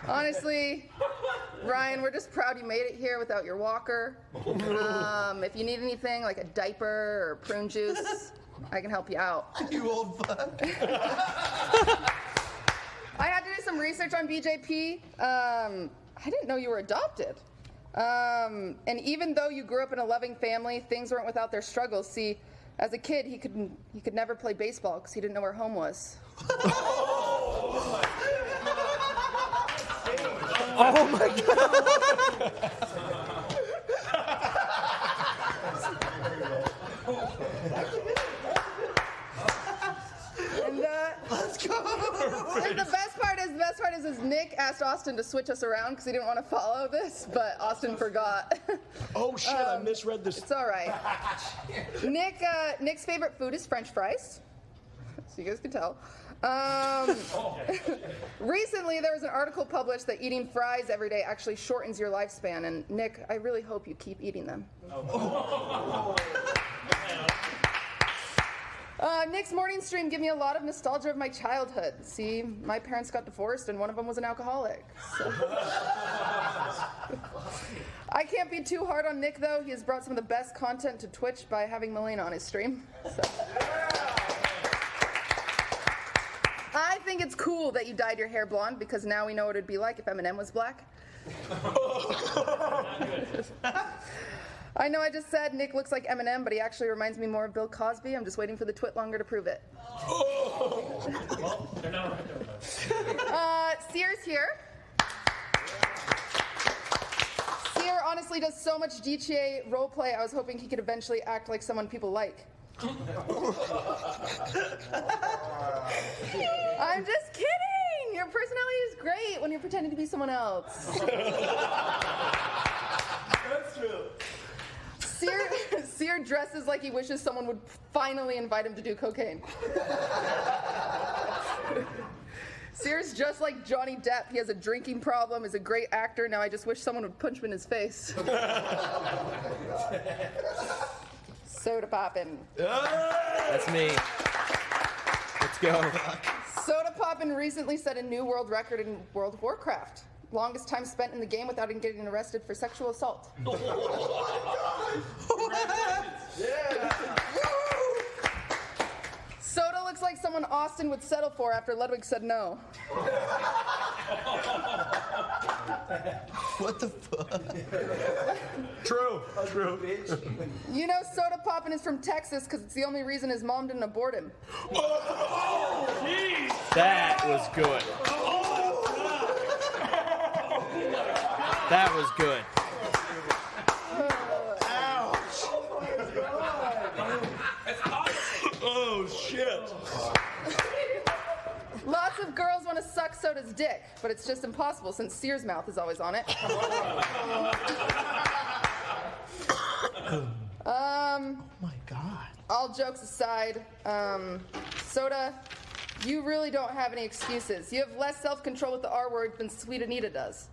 Honestly, Ryan, we're just proud you made it here without your walker. If you need anything like a diaper or prune juice, I can help you out. You old fuck. I had to do some research on BJP. I didn't know you were adopted. And even though you grew up in a loving family, things weren't without their struggles. See, as a kid, he could never play baseball because he didn't know where home was. Oh my God. And let's go. And the best part is Nick asked Austin to switch us around because he didn't want to follow this, but Austin forgot. Oh shit! I misread this. It's all right. Nick's favorite food is French fries, so you guys can tell. Recently, there was an article published that eating fries every day actually shortens your lifespan. And Nick, I really hope you keep eating them. Nick's morning stream gave me a lot of nostalgia of my childhood. See, my parents got divorced, and one of them was an alcoholic. So. I can't be too hard on Nick, though. He has brought some of the best content to Twitch by having Melina on his stream. So. I think it's cool that you dyed your hair blonde because now we know what it'd be like if Eminem was black. I know I just said Nick looks like Eminem, but he actually reminds me more of Bill Cosby. I'm just waiting for the twit longer to prove it. Sear's here. Sear honestly does so much GTA roleplay, I was hoping he could eventually act like someone people like. I'm just kidding! Your personality is great when you're pretending to be someone else. That's true. Sear dresses like he wishes someone would finally invite him to do cocaine. Sears just like Johnny Depp. He has a drinking problem, is a great actor. Now I just wish someone would punch him in his face. Sodapoppin. That's me. Let's go. Sodapoppin recently set a new world record in World of Warcraft. Longest time spent in the game without him getting arrested for sexual assault. Soda looks like someone Austin would settle for after Ludwig said no. What the fuck? True. True. You know Sodapoppin is from Texas because it's the only reason his mom didn't abort him. That was good. That was good. Oh, shit. Lots of girls want to suck Soda's dick, but it's just impossible since Sears' mouth is always on it. Oh my god. All jokes aside, Soda, you really don't have any excuses. You have less self-control with the R word than Sweet Anita does.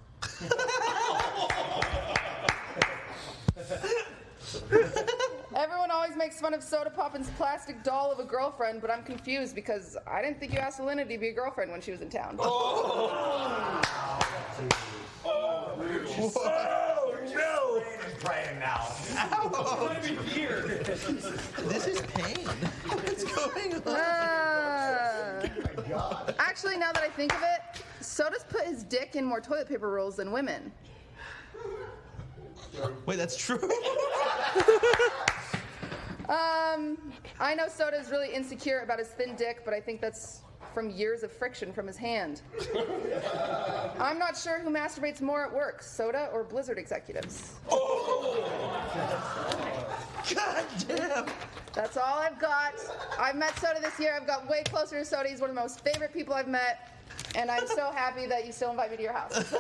Everyone always makes fun of Sodapoppin's plastic doll of a girlfriend, but I'm confused because I didn't think you asked Elena to be a girlfriend when she was in town. Whoa, no! Praying now. This is pain. What's going on? Actually, now that I think of it, Soda's put his dick in more toilet paper rolls than women. Wait, that's true? I know Soda's really insecure about his thin dick, but I think that's from years of friction from his hand. I'm not sure who masturbates more at work, Soda or Blizzard executives. God damn. That's all I've got. I've met Soda this year. I've got way closer to Soda. He's one of the most favorite people I've met. And I'm so happy that you still invite me to your house.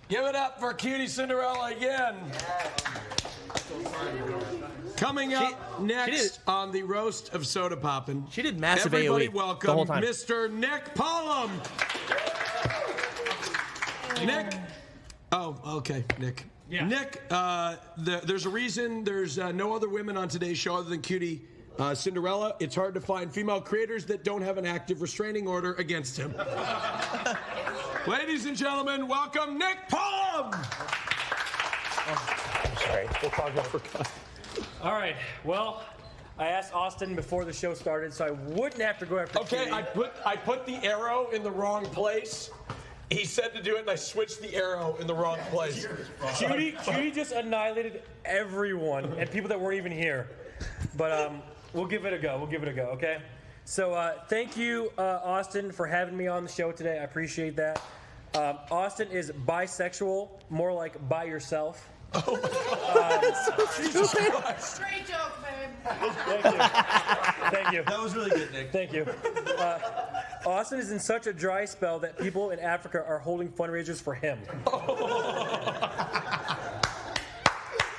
Give it up for Cutie Cinderella again. Coming up next on the roast of Sodapoppin. She did massive Everybody AoE welcome the whole time. Mr. Nick Pollum. Nick. Oh, okay, Nick. Yeah. Nick, there's a reason there's no other women on today's show other than Cutie Cinderella. It's hard to find female creators that don't have an active restraining order against him. Ladies and gentlemen, welcome Nick Pollum. I'm sorry. We'll talk about All right. Well, I asked Austin before the show started, so I wouldn't have to go after. Okay, Cutie. I put the arrow in the wrong place. He said to do it, and I switched the arrow in the wrong place. Cutie just annihilated everyone and people that weren't even here. But we'll give it a go. Okay? So thank you, Austin, for having me on the show today. I appreciate that. Austin is bisexual, more like by yourself. Oh my God. Great joke, babe. Thank you. That was really good, Nick. Thank you. Austin is in such a dry spell that people in Africa are holding fundraisers for him.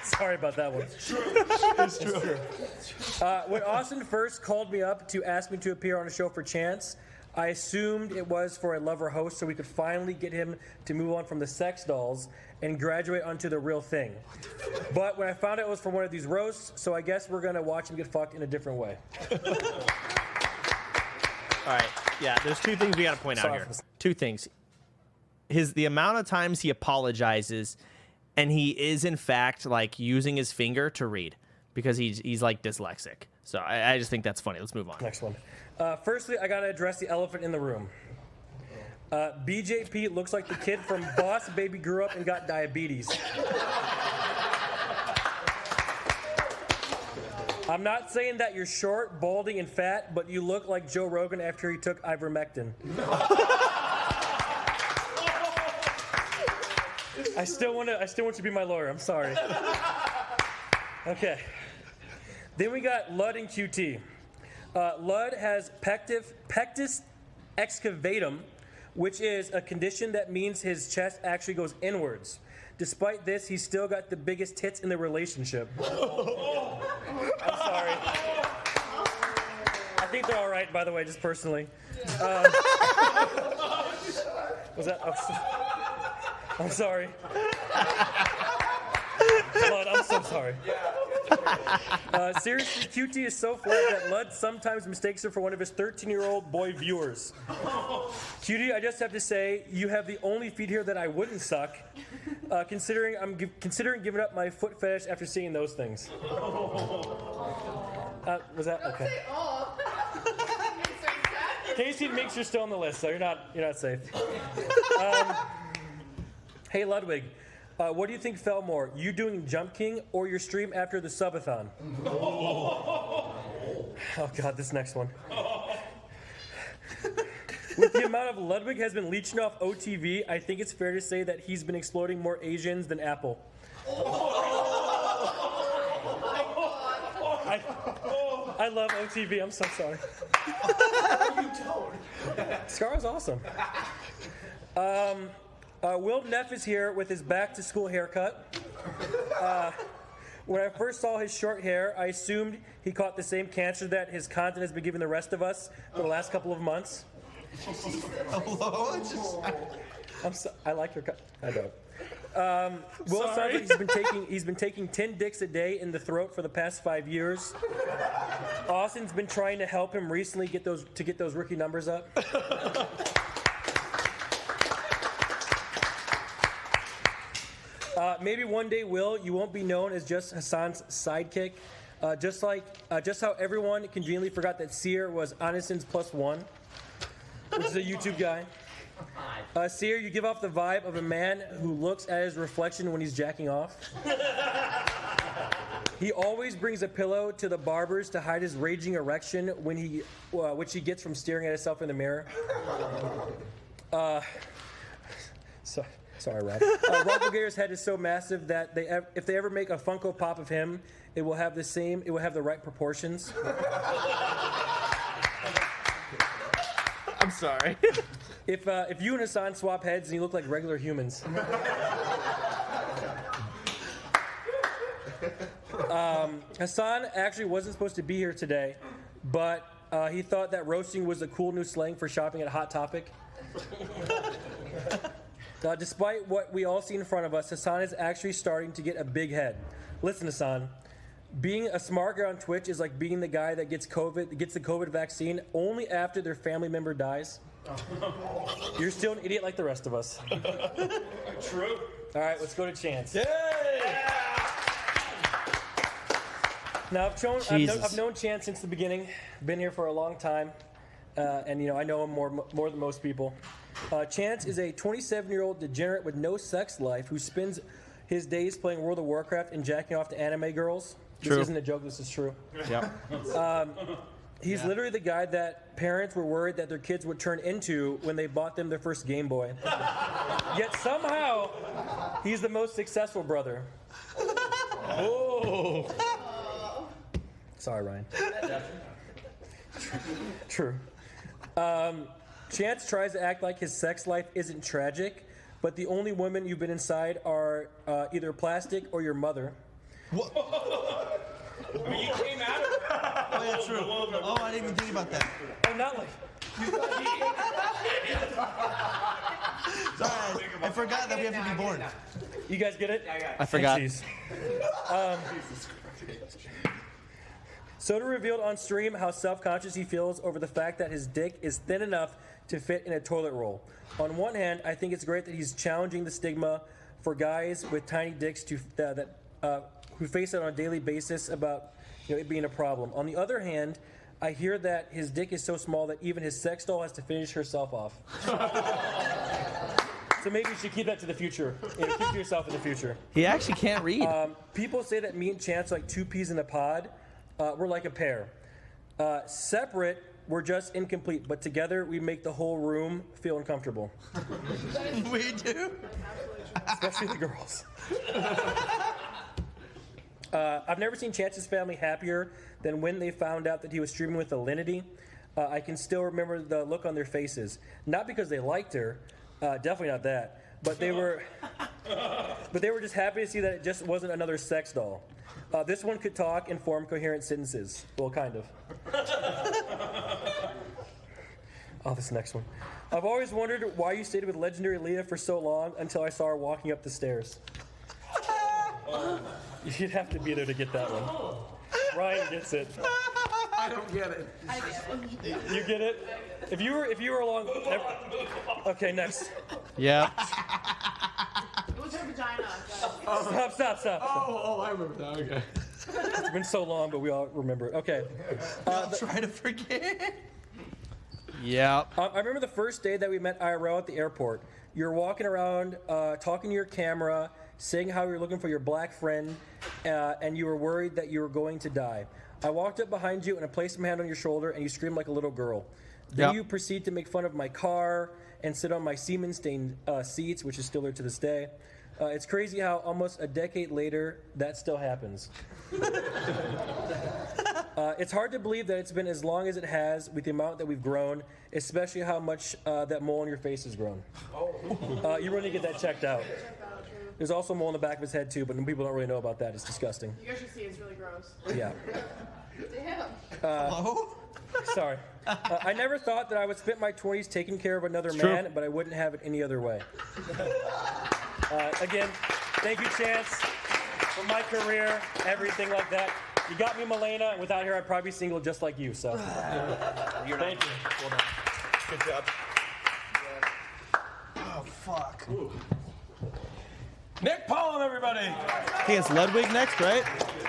Sorry about that one. It's true. When Austin first called me up to ask me to appear on a show for Chance, I assumed it was for a lover host so we could finally get him to move on from the sex dolls and graduate onto the real thing. But when I found out it was for one of these roasts, so I guess we're going to watch him get fucked in a different way. All right. Yeah, there's two things we got to point out here. Two things. The amount of times he apologizes, and he is in fact like using his finger to read because he's like dyslexic. So I just think that's funny. Let's move on. Next one. Firstly, I got to address the elephant in the room. BJP looks like the kid from Boss Baby grew up and got diabetes. I'm not saying that you're short, balding, and fat, but you look like Joe Rogan after he took ivermectin. I still want you to be my lawyer. I'm sorry. Okay. Then we got Lud and QT. Lud has pectus excavatum, which is a condition that means his chest actually goes inwards. Despite this, he's still got the biggest tits in the relationship. I'm sorry. I think they're all right, by the way, just personally. Was that? Oh, I'm sorry. Lud, I'm so sorry. Seriously, QT is so flat that Lud sometimes mistakes her for one of his 13-year-old boy viewers. QT, I just have to say, you have the only feed here that I wouldn't suck, considering considering giving up my foot fetish after seeing those things. Was that okay? Casey makes you still on the list, so you're not safe. Hey Ludwig, what do you think fell more, you doing Jump King or your stream after the subathon? Oh God, this next one. With the amount of Ludwig has been leeching off OTV, I think it's fair to say that he's been exploding more Asians than Apple. I love OTV, I'm so sorry. You don't. Scar's awesome. Will Neff is here with his back-to-school haircut. When I first saw his short hair, I assumed he caught the same cancer that his content has been giving the rest of us for the last couple of months. Hello? I like your cut. I don't. Will sounds like he's been taking 10 dicks a day in the throat for the past 5 years. Austin's been trying to help him recently get those rookie numbers up. Maybe one day, Will, you won't be known as just Hassan's sidekick. Just how everyone conveniently forgot that Seer was Aniston's +1, which is a YouTube guy. Seer, you give off the vibe of a man who looks at his reflection when he's jacking off. He always brings a pillow to the barber's to hide his raging erection which he gets from staring at himself in the mirror. Sorry, Rob. Rob Bulgaria's head is so massive that if they ever make a Funko Pop of him, it will have the right proportions. I'm sorry. If you and Hassan swap heads and you look like regular humans. Hassan actually wasn't supposed to be here today, but he thought that roasting was a cool new slang for shopping at Hot Topic. Despite what we all see in front of us, Hassan is actually starting to get a big head. Listen, Hassan, being a smart guy on Twitch is like being the guy that gets the COVID vaccine only after their family member dies. You're still an idiot like the rest of us. True. All right, let's go to Chance. Yay! Now, I've known Chance since the beginning. Been here for a long time, and I know him more than most people. Chance is a 27-year-old degenerate with no sex life who spends his days playing World of Warcraft and jacking off to anime girls. True. This isn't a joke. This is true. Yeah. He's literally the guy that parents were worried that their kids would turn into when they bought them their first Game Boy. Yet somehow, he's the most successful brother. Oh. Sorry, Ryan. True. Chance tries to act like his sex life isn't tragic, but the only women you've been inside are either plastic or your mother. What? I mean, you came out of Oh, yeah, true. Oh, I didn't even think about that. Oh, not like... Sorry, I forgot that we have to be born. You guys get it? I forgot. Soda revealed on stream how self-conscious he feels over the fact that his dick is thin enough to fit in a toilet roll. On one hand, I think it's great that he's challenging the stigma for guys with tiny dicks who face it on a daily basis about it being a problem. On the other hand, I hear that his dick is so small that even his sex doll has to finish herself off. So maybe you should keep that to the future. Keep to yourself in the future. He actually can't read. People say that me and Chance are like two peas in a pod. We're like a pair. Separate, we're just incomplete, but together we make the whole room feel uncomfortable. We do? Especially the girls. I've never seen Chance's family happier than when they found out that he was streaming with Alinity. I can still remember the look on their faces. Not because they liked her, definitely not that, but they were But they were just happy to see that it just wasn't another sex doll. This one could talk and form coherent sentences. Well, kind of. Oh, this next one. I've always wondered why you stayed with legendary Leah for so long until I saw her walking up the stairs. You'd have to be there to get that one. Ryan gets it. I don't get it. I get it. You get it? If you were along. Okay, next. Yeah. It was her vagina. Stop. Oh, I remember that. Okay. It's been so long, but we all remember it. Okay. Try to forget. Yeah. I remember the first day that we met IRL at the airport. You were walking around, talking to your camera, saying how you were looking for your black friend, and you were worried that you were going to die. I walked up behind you and I placed my hand on your shoulder, and you screamed like a little girl. Then Yep. you proceed to make fun of my car and sit on my semen-stained seats, which is still there to this day. It's crazy how almost a decade later, that still happens. It's hard to believe that it's been as long as it has with the amount that we've grown, especially how much that mole on your face has grown. You really need to get that checked out. There's also a mole on the back of his head, too, but people don't really know about that. It's disgusting. You guys should see it. It's really gross. Yeah. Damn. Hello? Sorry. I never thought that I would spend my 20s taking care of another True. man, but I wouldn't have it any other way. Again, thank you, Chance, for my career, everything like that. You got me, Milena, and without her, I'd probably be single just like you, so. Thank you. Well done. Good job. Oh, fuck. Nick Pollum, everybody. Hey, it's Ludwig next, right?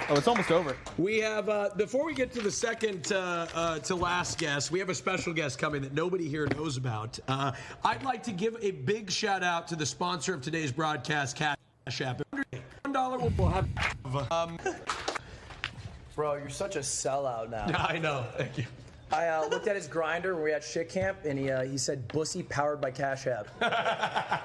Oh, it's almost over. We have, before we get to the second to last guest, we have a special guest coming that nobody here knows about. I'd like to give a big shout out to the sponsor of today's broadcast, Cash App. $1 will have. Bro, you're such a sellout now. I know. Thank you. I looked at his grinder when we were at shit camp, and he said "Bussy powered by Cash App."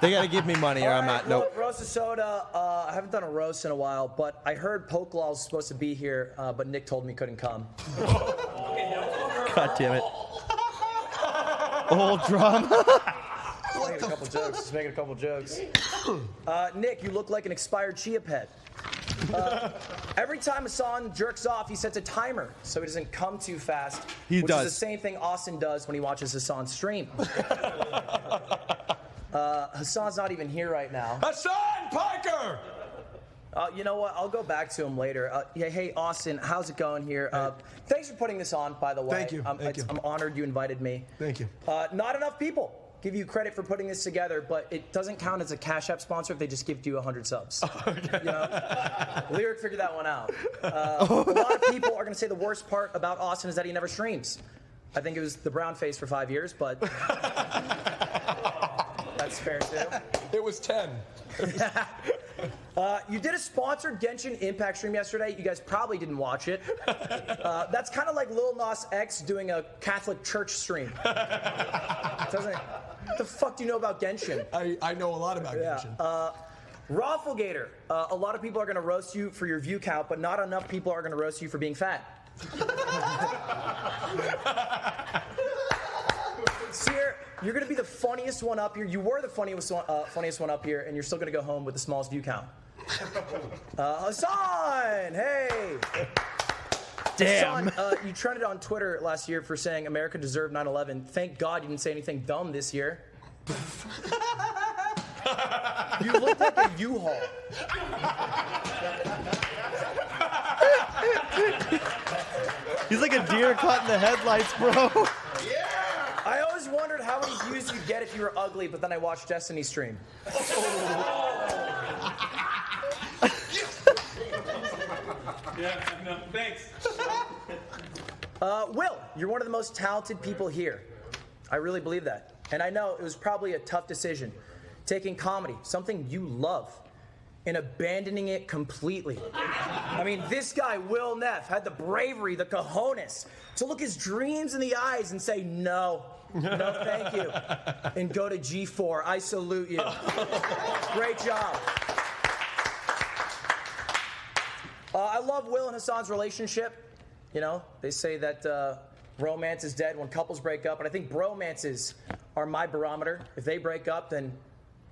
They gotta give me money or I'm not. Nope. Roast of soda. I haven't done a roast in a while, but I heard Pokelaw's was supposed to be here, but Nick told me he couldn't come. God damn it. Old drama. Just making a couple jokes. Nick, you look like an expired chia pet. Every time Hassan jerks off, he sets a timer so he doesn't come too fast. He which does. is the same thing Austin does when he watches Hassan stream. Hassan's not even here right now. Hassan Piker! You know what? I'll go back to him later. Hey, Austin, how's it going here? Thanks for putting this on, by the way. Thank you. I'm honored you invited me. Thank you. Not enough people give you credit for putting this together, but it doesn't count as a Cash App sponsor if they just give you 100 subs. Okay. You know? Lyric figured that one out. A lot of people are going to say the worst part about Austin is that he never streams. I think it was the brown face for 5 years, but that's fair too. It was 10. You did a sponsored Genshin Impact stream yesterday. You guys probably didn't watch it. That's kind of like Lil Nas X doing a Catholic church stream. What the fuck do you know about Genshin? I know a lot about Genshin. Rafflegator. A lot of people are going to roast you for your view count, but not enough people are going to roast you for being fat. Seer, you're going to be the funniest one up here. You were the funniest one up here, and you're still going to go home with the smallest view count. Hassan, hey. Damn. Hassan, you trended on Twitter last year for saying America deserved 9/11. Thank God you didn't say anything dumb this year. You look like a U-Haul. He's like a deer caught in the headlights, bro. I always wondered how many views you'd get if you were ugly, but then I watched Destiny stream. Yeah, no, thanks. Will, you're one of the most talented people here. I really believe that. And I know it was probably a tough decision, taking comedy, something you love, and abandoning it completely. I mean, this guy, Will Neff, had the bravery, the cojones, to look his dreams in the eyes and say, no, thank you, and go to G4. I salute you. Great job. I love Will and Hassan's relationship. You know, they say that romance is dead when couples break up, but I think bromances are my barometer. If they break up, then,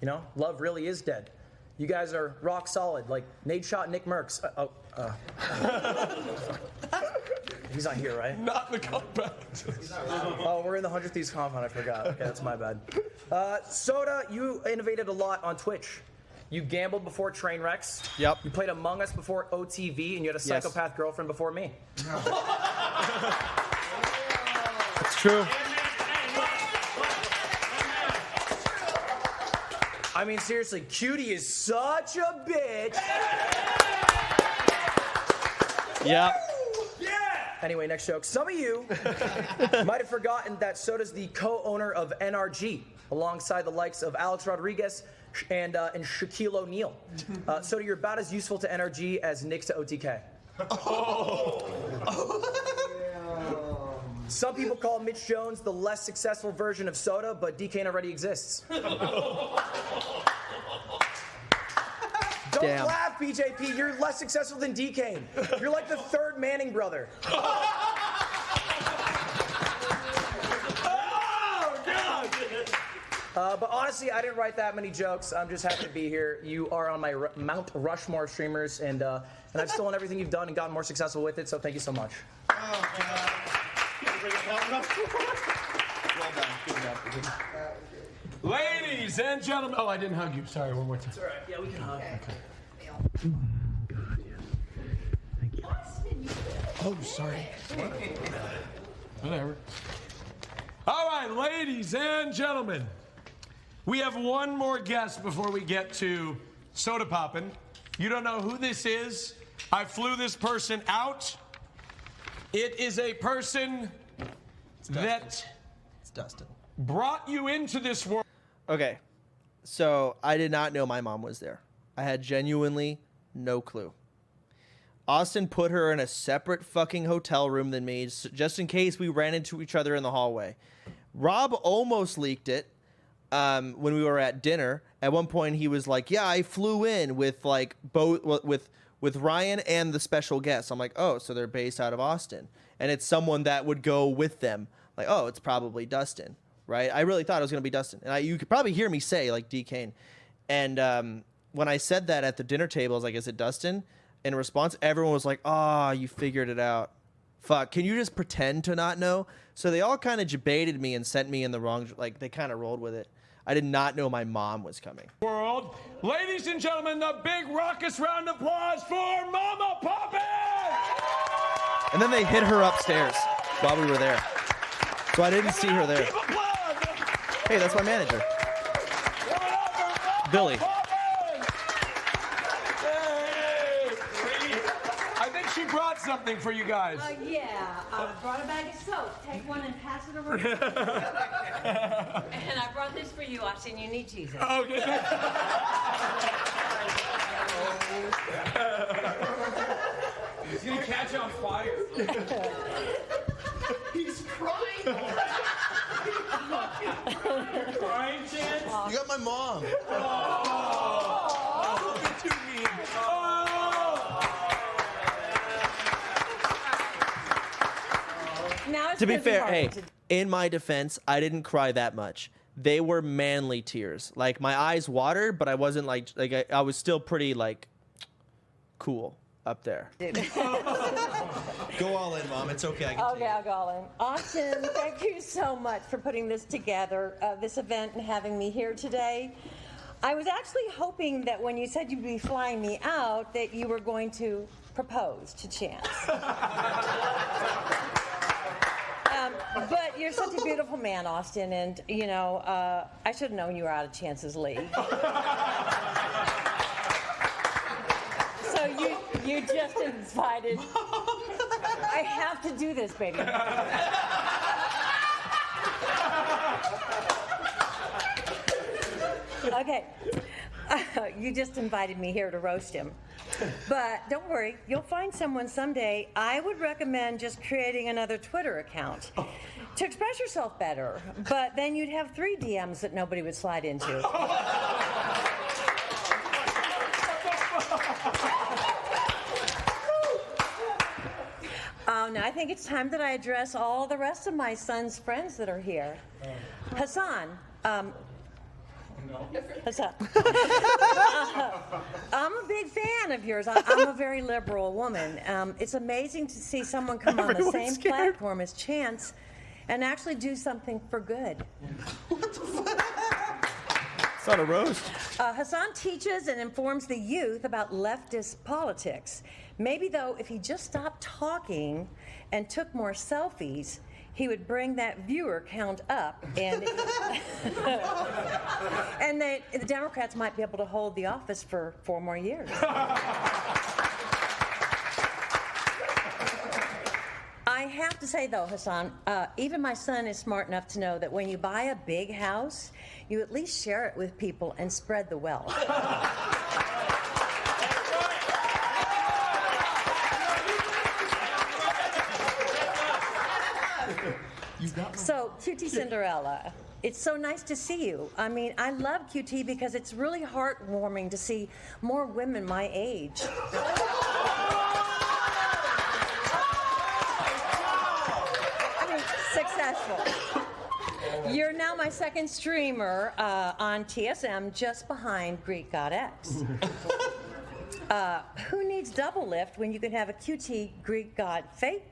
you know, love really is dead. You guys are rock solid, like Nate shot Nick Merckx. He's not here, right? Not the compound. Oh, we're in the 100 Thieves compound. I forgot. Okay, that's my bad. Soda, you innovated a lot on Twitch. You gambled before train wrecks. Yep. You played Among Us before OTV, and you had a psychopath girlfriend before me. It's true. I mean, seriously, Cutie is such a bitch. Yep. Anyway, next joke. Some of you might have forgotten that Soda's the co-owner of NRG, alongside the likes of Alex Rodriguez and Shaquille O'Neal. Soda, you're about as useful to NRG as Nick's to OTK. Some people call Mitch Jones the less successful version of Soda, but DK already exists. Don't Damn. laugh, BJP. You're less successful than DK. You're like the third Manning brother. But honestly, I didn't write that many jokes. I'm just happy to be here. You are on my Mount Rushmore of streamers, and I've stolen everything you've done and gotten more successful with it, so thank you so much. Oh, God. Well done. Good job. Ladies and gentlemen. Oh, I didn't hug you. Sorry, one more time. It's all right. Yeah, we can hug. Oh, sorry. Whatever. All right, ladies and gentlemen. We have one more guest before we get to Sodapoppin. You don't know who this is. I flew this person out. It is a person that It's Dustin. brought you into this world. Okay, so I did not know my mom was there. I had genuinely no clue. Austin put her in a separate fucking hotel room than me, just in case we ran into each other in the hallway. Rob almost leaked it when we were at dinner. At one point, he was like, "Yeah, I flew in with like both with Ryan and the special guest." I'm like, "Oh, so they're based out of Austin, and it's someone that would go with them." Like, "Oh, it's probably Dustin." Right? I really thought it was going to be Dustin. And you could probably hear me say, like, D. Kane. And when I said that at the dinner table, I was like, "Is it Dustin?" In response, everyone was like, "Oh, you figured it out. Fuck, can you just pretend to not know?" So they all kind of debated me and sent me in the wrong, like, they kind of rolled with it. I did not know my mom was coming. World. Ladies and gentlemen, the big raucous round of applause for Mama Poppin! And then they hid her upstairs while we were there. So I didn't see her there. Hey, that's my manager. Billy. I think she brought something for you guys. Yeah, I brought a bag of soap. Take one and pass it around. And I brought this for you, Austin. You need Jesus. Okay. He's gonna catch on fire. He's crying. Crying chance? You got my mom. Don't be too mean. Now it's To be gonna fair, hard hey, to- in my defense, I didn't cry that much. They were manly tears. Like, my eyes watered, but I wasn't like I was still pretty, like, cool up there. Go all in, Mom. It's okay. I can Okay, I'll go all in. Austin, thank you so much for putting this together, this event, and having me here today. I was actually hoping that when you said you'd be flying me out, that you were going to propose to Chance. But you're such a beautiful man, Austin, and, you know, I should have known you were out of Chance's league. So you just invited. I have to do this, baby. Okay. You just invited me here to roast him. But don't worry, you'll find someone someday. I would recommend just creating another Twitter account to express yourself better. But then you'd have 3 DMs that nobody would slide into. Oh, no, I think it's time that I address all the rest of my son's friends that are here. Hassan, What's up? I'm a big fan of yours. I'm a very liberal woman. It's amazing to see someone come on the same platform as Chance and actually do something for good. It's not a roast. Hassan teaches and informs the youth about leftist politics. Maybe, though, if he just stopped talking and took more selfies, he would bring that viewer count up, and and the Democrats might be able to hold the office for 4 more years. I have to say, though, Hassan, even my son is smart enough to know that when you buy a big house, you at least share it with people and spread the wealth. So, QT Cinderella, it's so nice to see you. I mean, I love QT because it's really heartwarming to see more women my age. Successful. You're now my second streamer on TSM, just behind Greek God X. Who needs double lift when you can have a QT Greek God fake?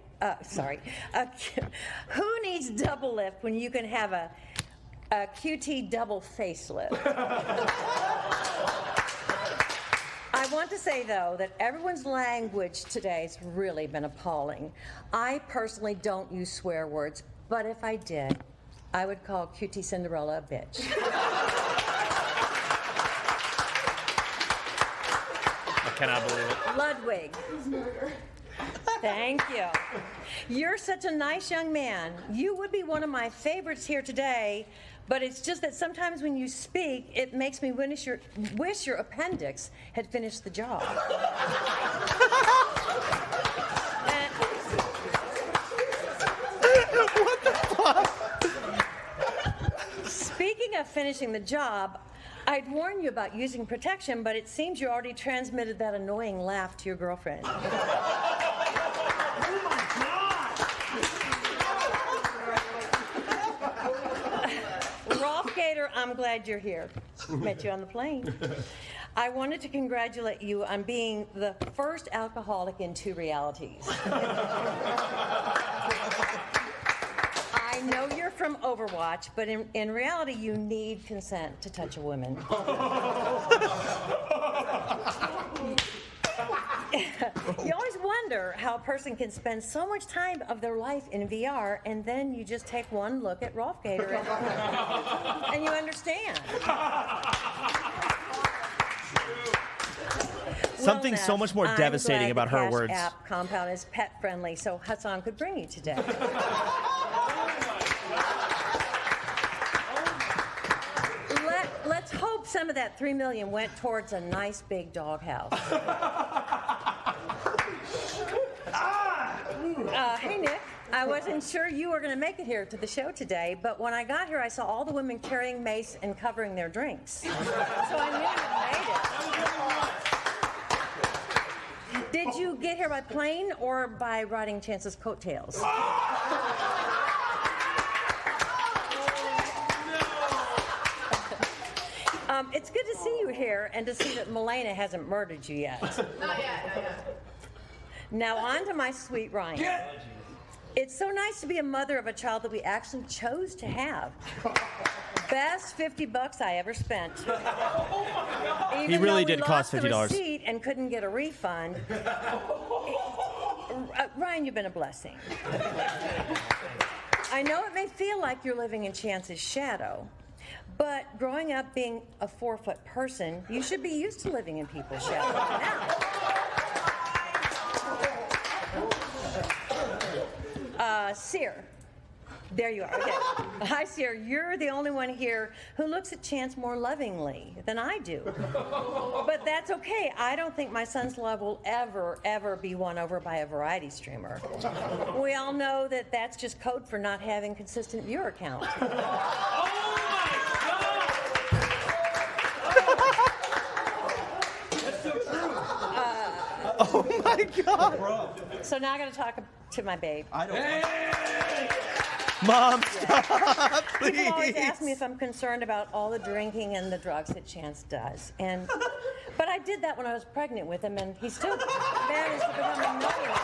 Who needs double lift when you can have a QT double facelift? I want to say, though, that everyone's language today has really been appalling. I personally don't use swear words, but if I did, I would call QT Cinderella a bitch. I cannot believe it. Ludwig. Thank you. You're such a nice young man. You would be one of my favorites here today, but it's just that sometimes when you speak, it makes me wish your appendix had finished the job. What the fuck? Speaking of finishing the job, I'd warn you about using protection, but it seems you already transmitted that annoying laugh to your girlfriend. Rolf Gator, I'm glad you're here. Met you on the plane. I wanted to congratulate you on being the first alcoholic in 2 realities. I know you're from Overwatch, but in reality, you need consent to touch a woman. You always wonder how a person can spend so much time of their life in VR, and then you just take one look at Rolf Gator and you understand. Something so much more devastating about her words. The app compound is pet friendly, so Hassan could bring you today. Let's hope some of that $3 million went towards a nice big doghouse. Hey, Nick. I wasn't sure you were going to make it here to the show today, but when I got here, I saw all the women carrying mace and covering their drinks. So I knew you made it. Did you get here by plane or by riding Chance's coattails? It's good to see you here and to see that Milena hasn't murdered you yet. Not yet, not yet. Now on to my sweet Ryan. It's so nice to be a mother of a child that we actually chose to have. Best $50 I ever spent. Even He really though we did cost lost the $50. receipt and couldn't get a refund. Ryan, you've been a blessing. I know it may feel like you're living in Chance's shadow, but growing up being a 4-foot person, you should be used to living in people's shadows now. Sear. There you are. Okay. Hi, Sear. You're the only one here who looks at Chance more lovingly than I do. But that's okay. I don't think my son's love will ever be won over by a variety streamer. We all know that that's just code for not having consistent viewer count. Oh my God. So now I got to talk to my babe. I don't. Mom, stop, please. People always ask me if I'm concerned about all the drinking and the drugs that Chance does. But I did that when I was pregnant with him, and he still managed to become a millionaire.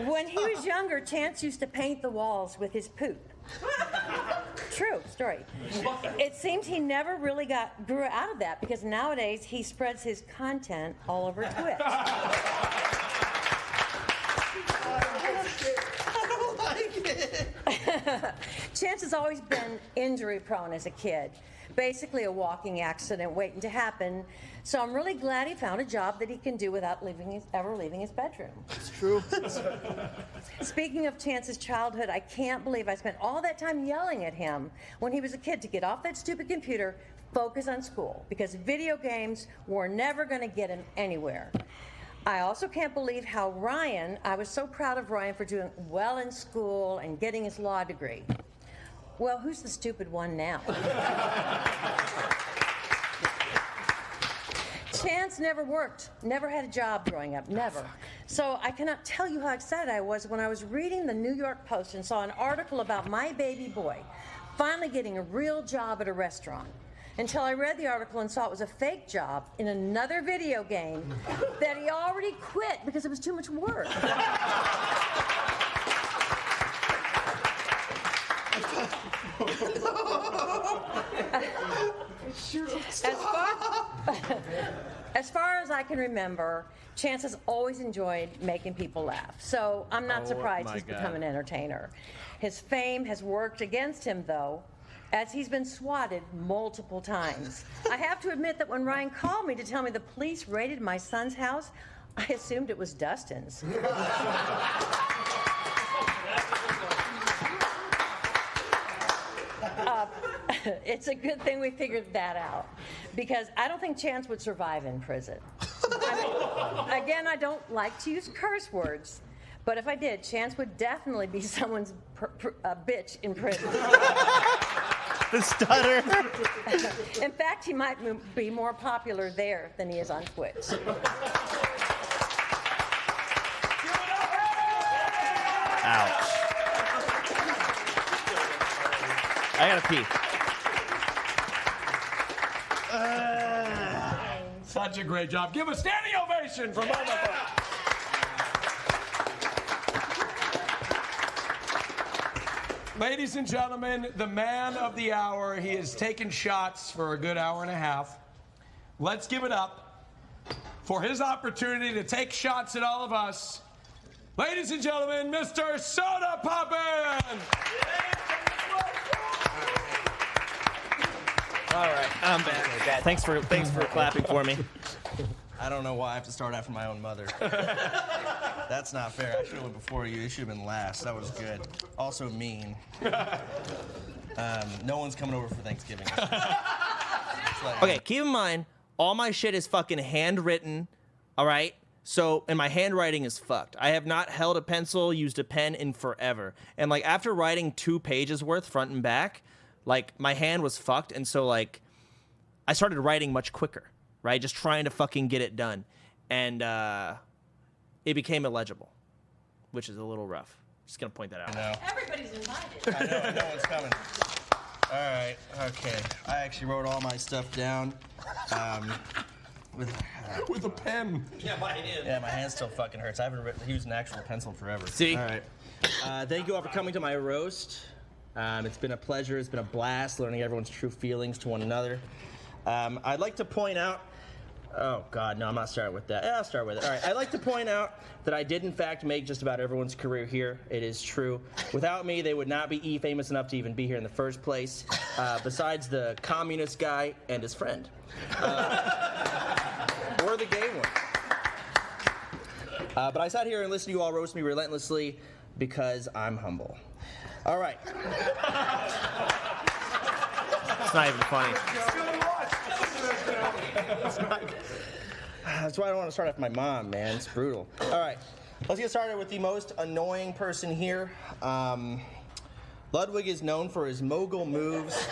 When he was younger, Chance used to paint the walls with his poop. True story. It seems he never really grew out of that, because nowadays he spreads his content all over Twitch. I don't like it. Chance has always been injury prone as a kid. Basically a walking accident waiting to happen. So I'm really glad he found a job that he can do without ever leaving his bedroom. It's true. Speaking of Chance's childhood, I can't believe I spent all that time yelling at him when he was a kid to get off that stupid computer, focus on school, because video games were never going to get him anywhere. I also can't believe how I was so proud of Ryan for doing well in school and getting his law degree. Well, who's the stupid one now? Chance never worked, never had a job growing up, never. So I cannot tell you how excited I was when I was reading the New York Post and saw an article about my baby boy finally getting a real job at a restaurant. Until I read the article and saw it was a fake job in another video game that he already quit because it was too much work. As far as I can remember, Chance has always enjoyed making people laugh. So I'm not surprised he's become an entertainer. His fame has worked against him, though, as he's been swatted multiple times. I have to admit that when Ryan called me to tell me the police raided my son's house, I assumed it was Dustin's. It's a good thing we figured that out, because I don't think Chance would survive in prison. Again, I don't like to use curse words, but if I did, Chance would definitely be someone's bitch in prison. The stutter. In fact, he might be more popular there than he is on Twitch. Ouch. I gotta pee. Such a great job. Give a standing ovation for Mama. Ladies and gentlemen, the man of the hour. He has taken shots for a good hour and a half. Let's give it up for his opportunity to take shots at all of us. Ladies and gentlemen, Mr. Sodapoppin! All right, I'm back. Thanks for clapping for me. I don't know why I have to start after my own mother. That's not fair. I should have went before you. You should have been last. That was good. Also mean. No one's coming over for Thanksgiving. Okay, keep in mind, all my shit is fucking handwritten, all right? So, and my handwriting is fucked. I have not held a pencil, used a pen in forever. And like after writing 2 pages worth front and back, like my hand was fucked. And so like I started writing much quicker, right? Just trying to fucking get it done. And it became illegible, which is a little rough. Just gonna point that out. No. Everybody's invited. I know, no one's coming. All right, okay. I actually wrote all my stuff down. With a pen. Yeah, my hand still fucking hurts. I haven't used an actual pencil forever. See? All right. Thank you all for coming to my roast. It's been a pleasure. It's been a blast learning everyone's true feelings to one another. I'd like to point out. Oh, God, no, I'm not starting with that. I'll start with it. All right, I'd like to point out that I did, in fact, make just about everyone's career here. It is true. Without me, they would not be famous enough to even be here in the first place, besides the communist guy and his friend. Or the gay one. But I sat here and listened to you all roast me relentlessly because I'm humble. All right. It's not even funny. That's why I don't want to start off my mom, man. It's brutal. All right. Let's get started with the most annoying person here. Ludwig is known for his mogul moves,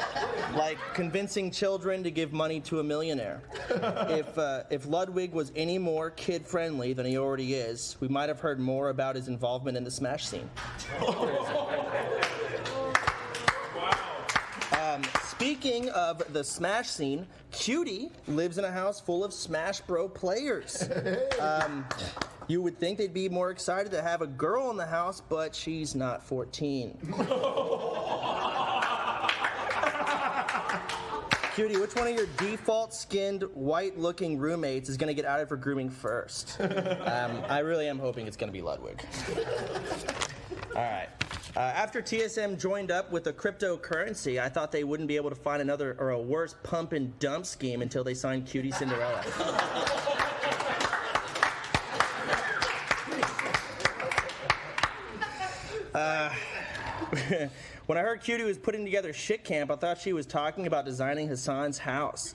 like convincing children to give money to a millionaire. If Ludwig was any more kid-friendly than he already is, we might have heard more about his involvement in the Smash scene. Speaking of the Smash scene, Cutie lives in a house full of Smash Bro players. You would think they'd be more excited to have a girl in the house, but she's not 14. Cutie, which one of your default-skinned, white-looking roommates is going to get outed for grooming first? I really am hoping it's going to be Ludwig. All right. After TSM joined up with the cryptocurrency, I thought they wouldn't be able to find another or a worse pump and dump scheme until they signed Cutie Cinderella. When I heard Cutie was putting together Shit Camp, I thought she was talking about designing Hassan's house.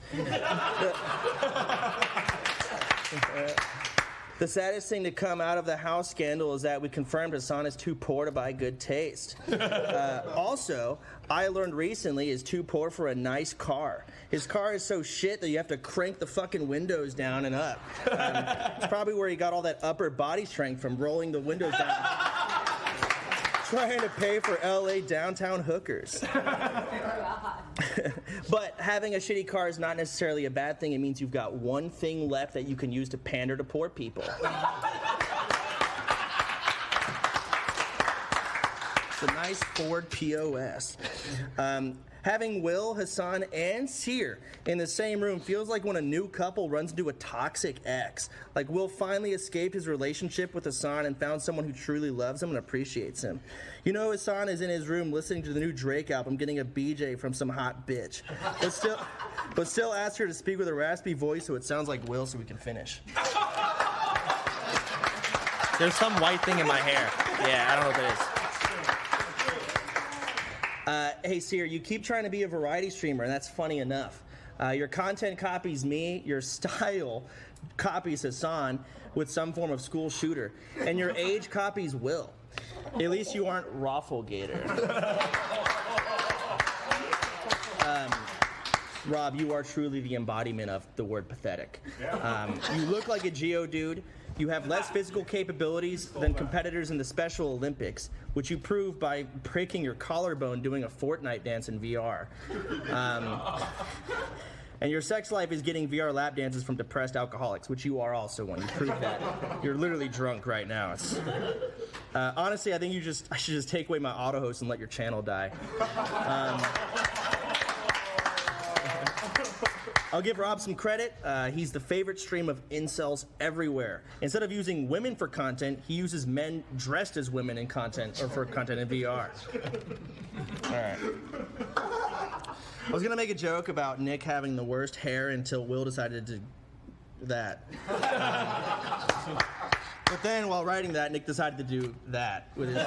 The saddest thing to come out of the house scandal is that we confirmed Hassan is too poor to buy good taste. Also, I learned recently is too poor for a nice car. His car is so shit that you have to crank the fucking windows down and up. It's probably where he got all that upper body strength from rolling the windows down. Trying to pay for LA downtown hookers. But having a shitty car is not necessarily a bad thing. It means you've got one thing left that you can use to pander to poor people. It's a nice Ford POS. Having Will, Hassan, and Seer in the same room feels like when a new couple runs into a toxic ex. Like Will finally escaped his relationship with Hassan and found someone who truly loves him and appreciates him. You know Hassan is in his room listening to the new Drake album, getting a BJ from some hot bitch. But still ask her to speak with a raspy voice so it sounds like Will so we can finish. There's some white thing in my hair. Yeah, I don't know what that is. Hey, Seer, you keep trying to be a variety streamer, and that's funny enough. Your content copies me, your style copies Hassan with some form of school shooter, and your age copies Will. At least you aren't Rafflegator. Rob, you are truly the embodiment of the word pathetic. You look like a Geodude. You have less physical capabilities than competitors in the Special Olympics, which you prove by breaking your collarbone doing a Fortnite dance in VR. And your sex life is getting VR lap dances from depressed alcoholics, which you are also one. You proved that. You're literally drunk right now. Honestly, I think I should just take away my auto host and let your channel die. I'll give Rob some credit. He's the favorite stream of incels everywhere. Instead of using women for content, he uses men dressed as women in content, or for content in VR. All right. I was going to make a joke about Nick having the worst hair until Will decided to do that. But then, while writing that, Nick decided to do that with his...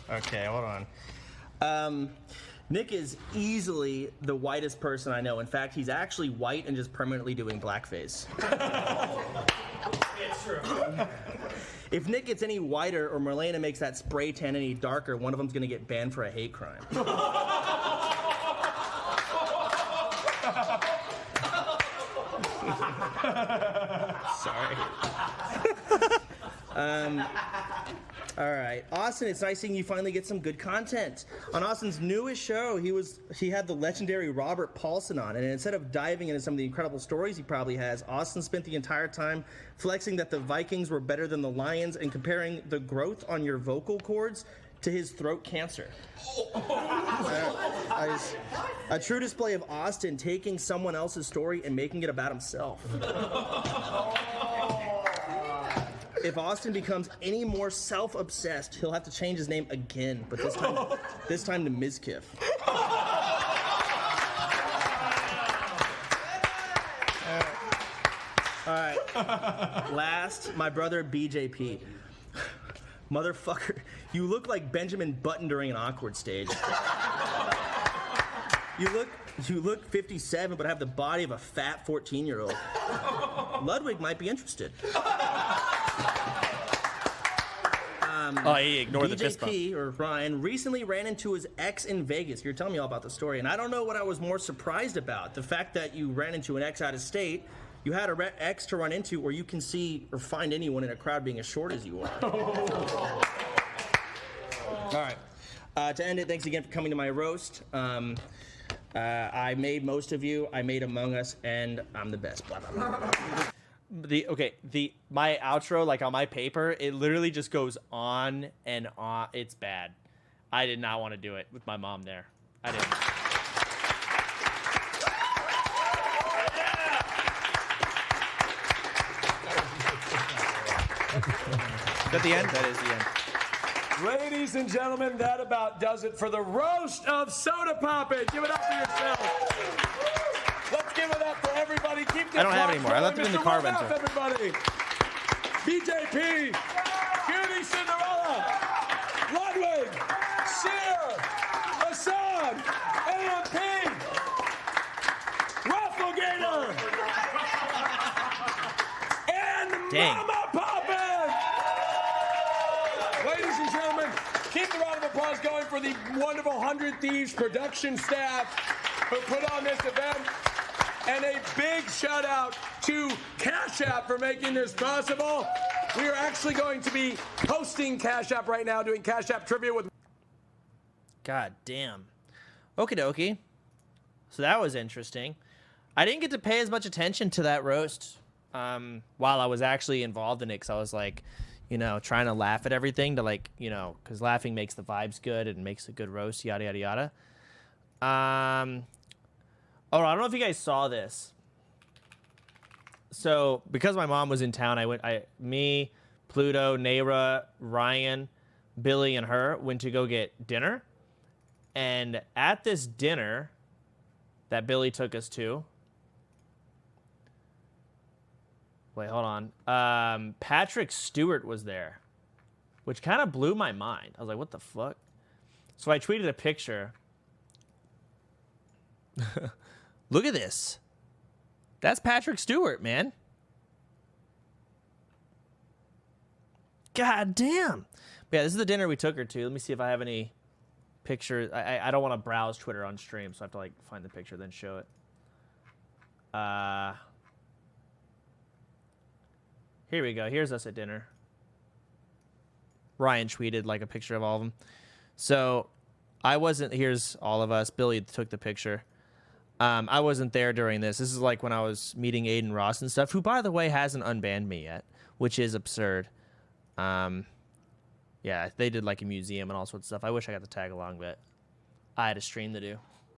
Okay, hold on. Nick is easily the whitest person I know. In fact, he's actually white and just permanently doing blackface. It's true. If Nick gets any whiter or Marlena makes that spray tan any darker, one of them's gonna get banned for a hate crime. Sorry. All right, Austin, it's nice seeing you finally get some good content. On Austin's newest show, he had the legendary Robert Paulson on, and instead of diving into some of the incredible stories he probably has, Austin spent the entire time flexing that the Vikings were better than the Lions and comparing the growth on your vocal cords to his throat cancer. A true display of Austin taking someone else's story and making it about himself. If Austin becomes any more self-obsessed, he'll have to change his name again, but this time to Mizkiff. All right. Last, my brother BJP. Motherfucker, you look like Benjamin Button during an awkward stage. You look 57, but have the body of a fat 14-year-old. Ludwig might be interested. Oh, he ignored the fist bump. BJP, or Ryan, recently ran into his ex in Vegas. You're telling me all about the story, and I don't know what I was more surprised about. The fact that you ran into an ex out of state, you had a ex to run into, or you can see or find anyone in a crowd being as short as you are. All right. To end it, thanks again for coming to my roast. I made most of you. I made Among Us, and I'm the best. Blah, blah, blah. My outro, like on my paper, it literally just goes on and on. It's bad. I did not want to do it with my mom there. I didn't. Is that the end? That is the end. Ladies and gentlemen, that about does it for the roast of Sodapoppin. Give it up for yourselves. Let's give it up for everybody. Keep the I don't have any more. I left it in the car rental. Everybody. BJP, Cutie Cinderella, Ludwig, Sear, Hassan, AMP, Rufflegator, and Mama Poppin. Ladies and gentlemen, keep the round of applause going for the wonderful 100 Thieves production staff who put on this event. And a big shout out to Cash App for making this possible. We are actually going to be hosting Cash App right now, doing Cash App trivia with. God damn. Okie dokie. So that was interesting. I didn't get to pay as much attention to that roast while I was actually involved in it, because I was like, trying to laugh at everything to because laughing makes the vibes good and makes a good roast, yada, yada, yada. Oh, I don't know if you guys saw this. So, because my mom was in town, me, Pluto, Nayra, Ryan, Billy, and her went to go get dinner. And at this dinner that Billy took us to, wait, hold on. Patrick Stewart was there, which kind of blew my mind. I was like, what the fuck? So I tweeted a picture. Look at this. That's Patrick Stewart, man. God damn. But yeah, this is the dinner we took her to. Let me see if I have any pictures. I don't want to browse Twitter on stream, so I have to find the picture, then show it. Here we go. Here's us at dinner. Ryan tweeted a picture of all of them. So here's all of us. Billy took the picture. I wasn't there during this. This is when I was meeting Aiden Ross and stuff, who, by the way, hasn't unbanned me yet, which is absurd. Yeah, they did a museum and all sorts of stuff. I wish I got to tag along, but I had a stream to do.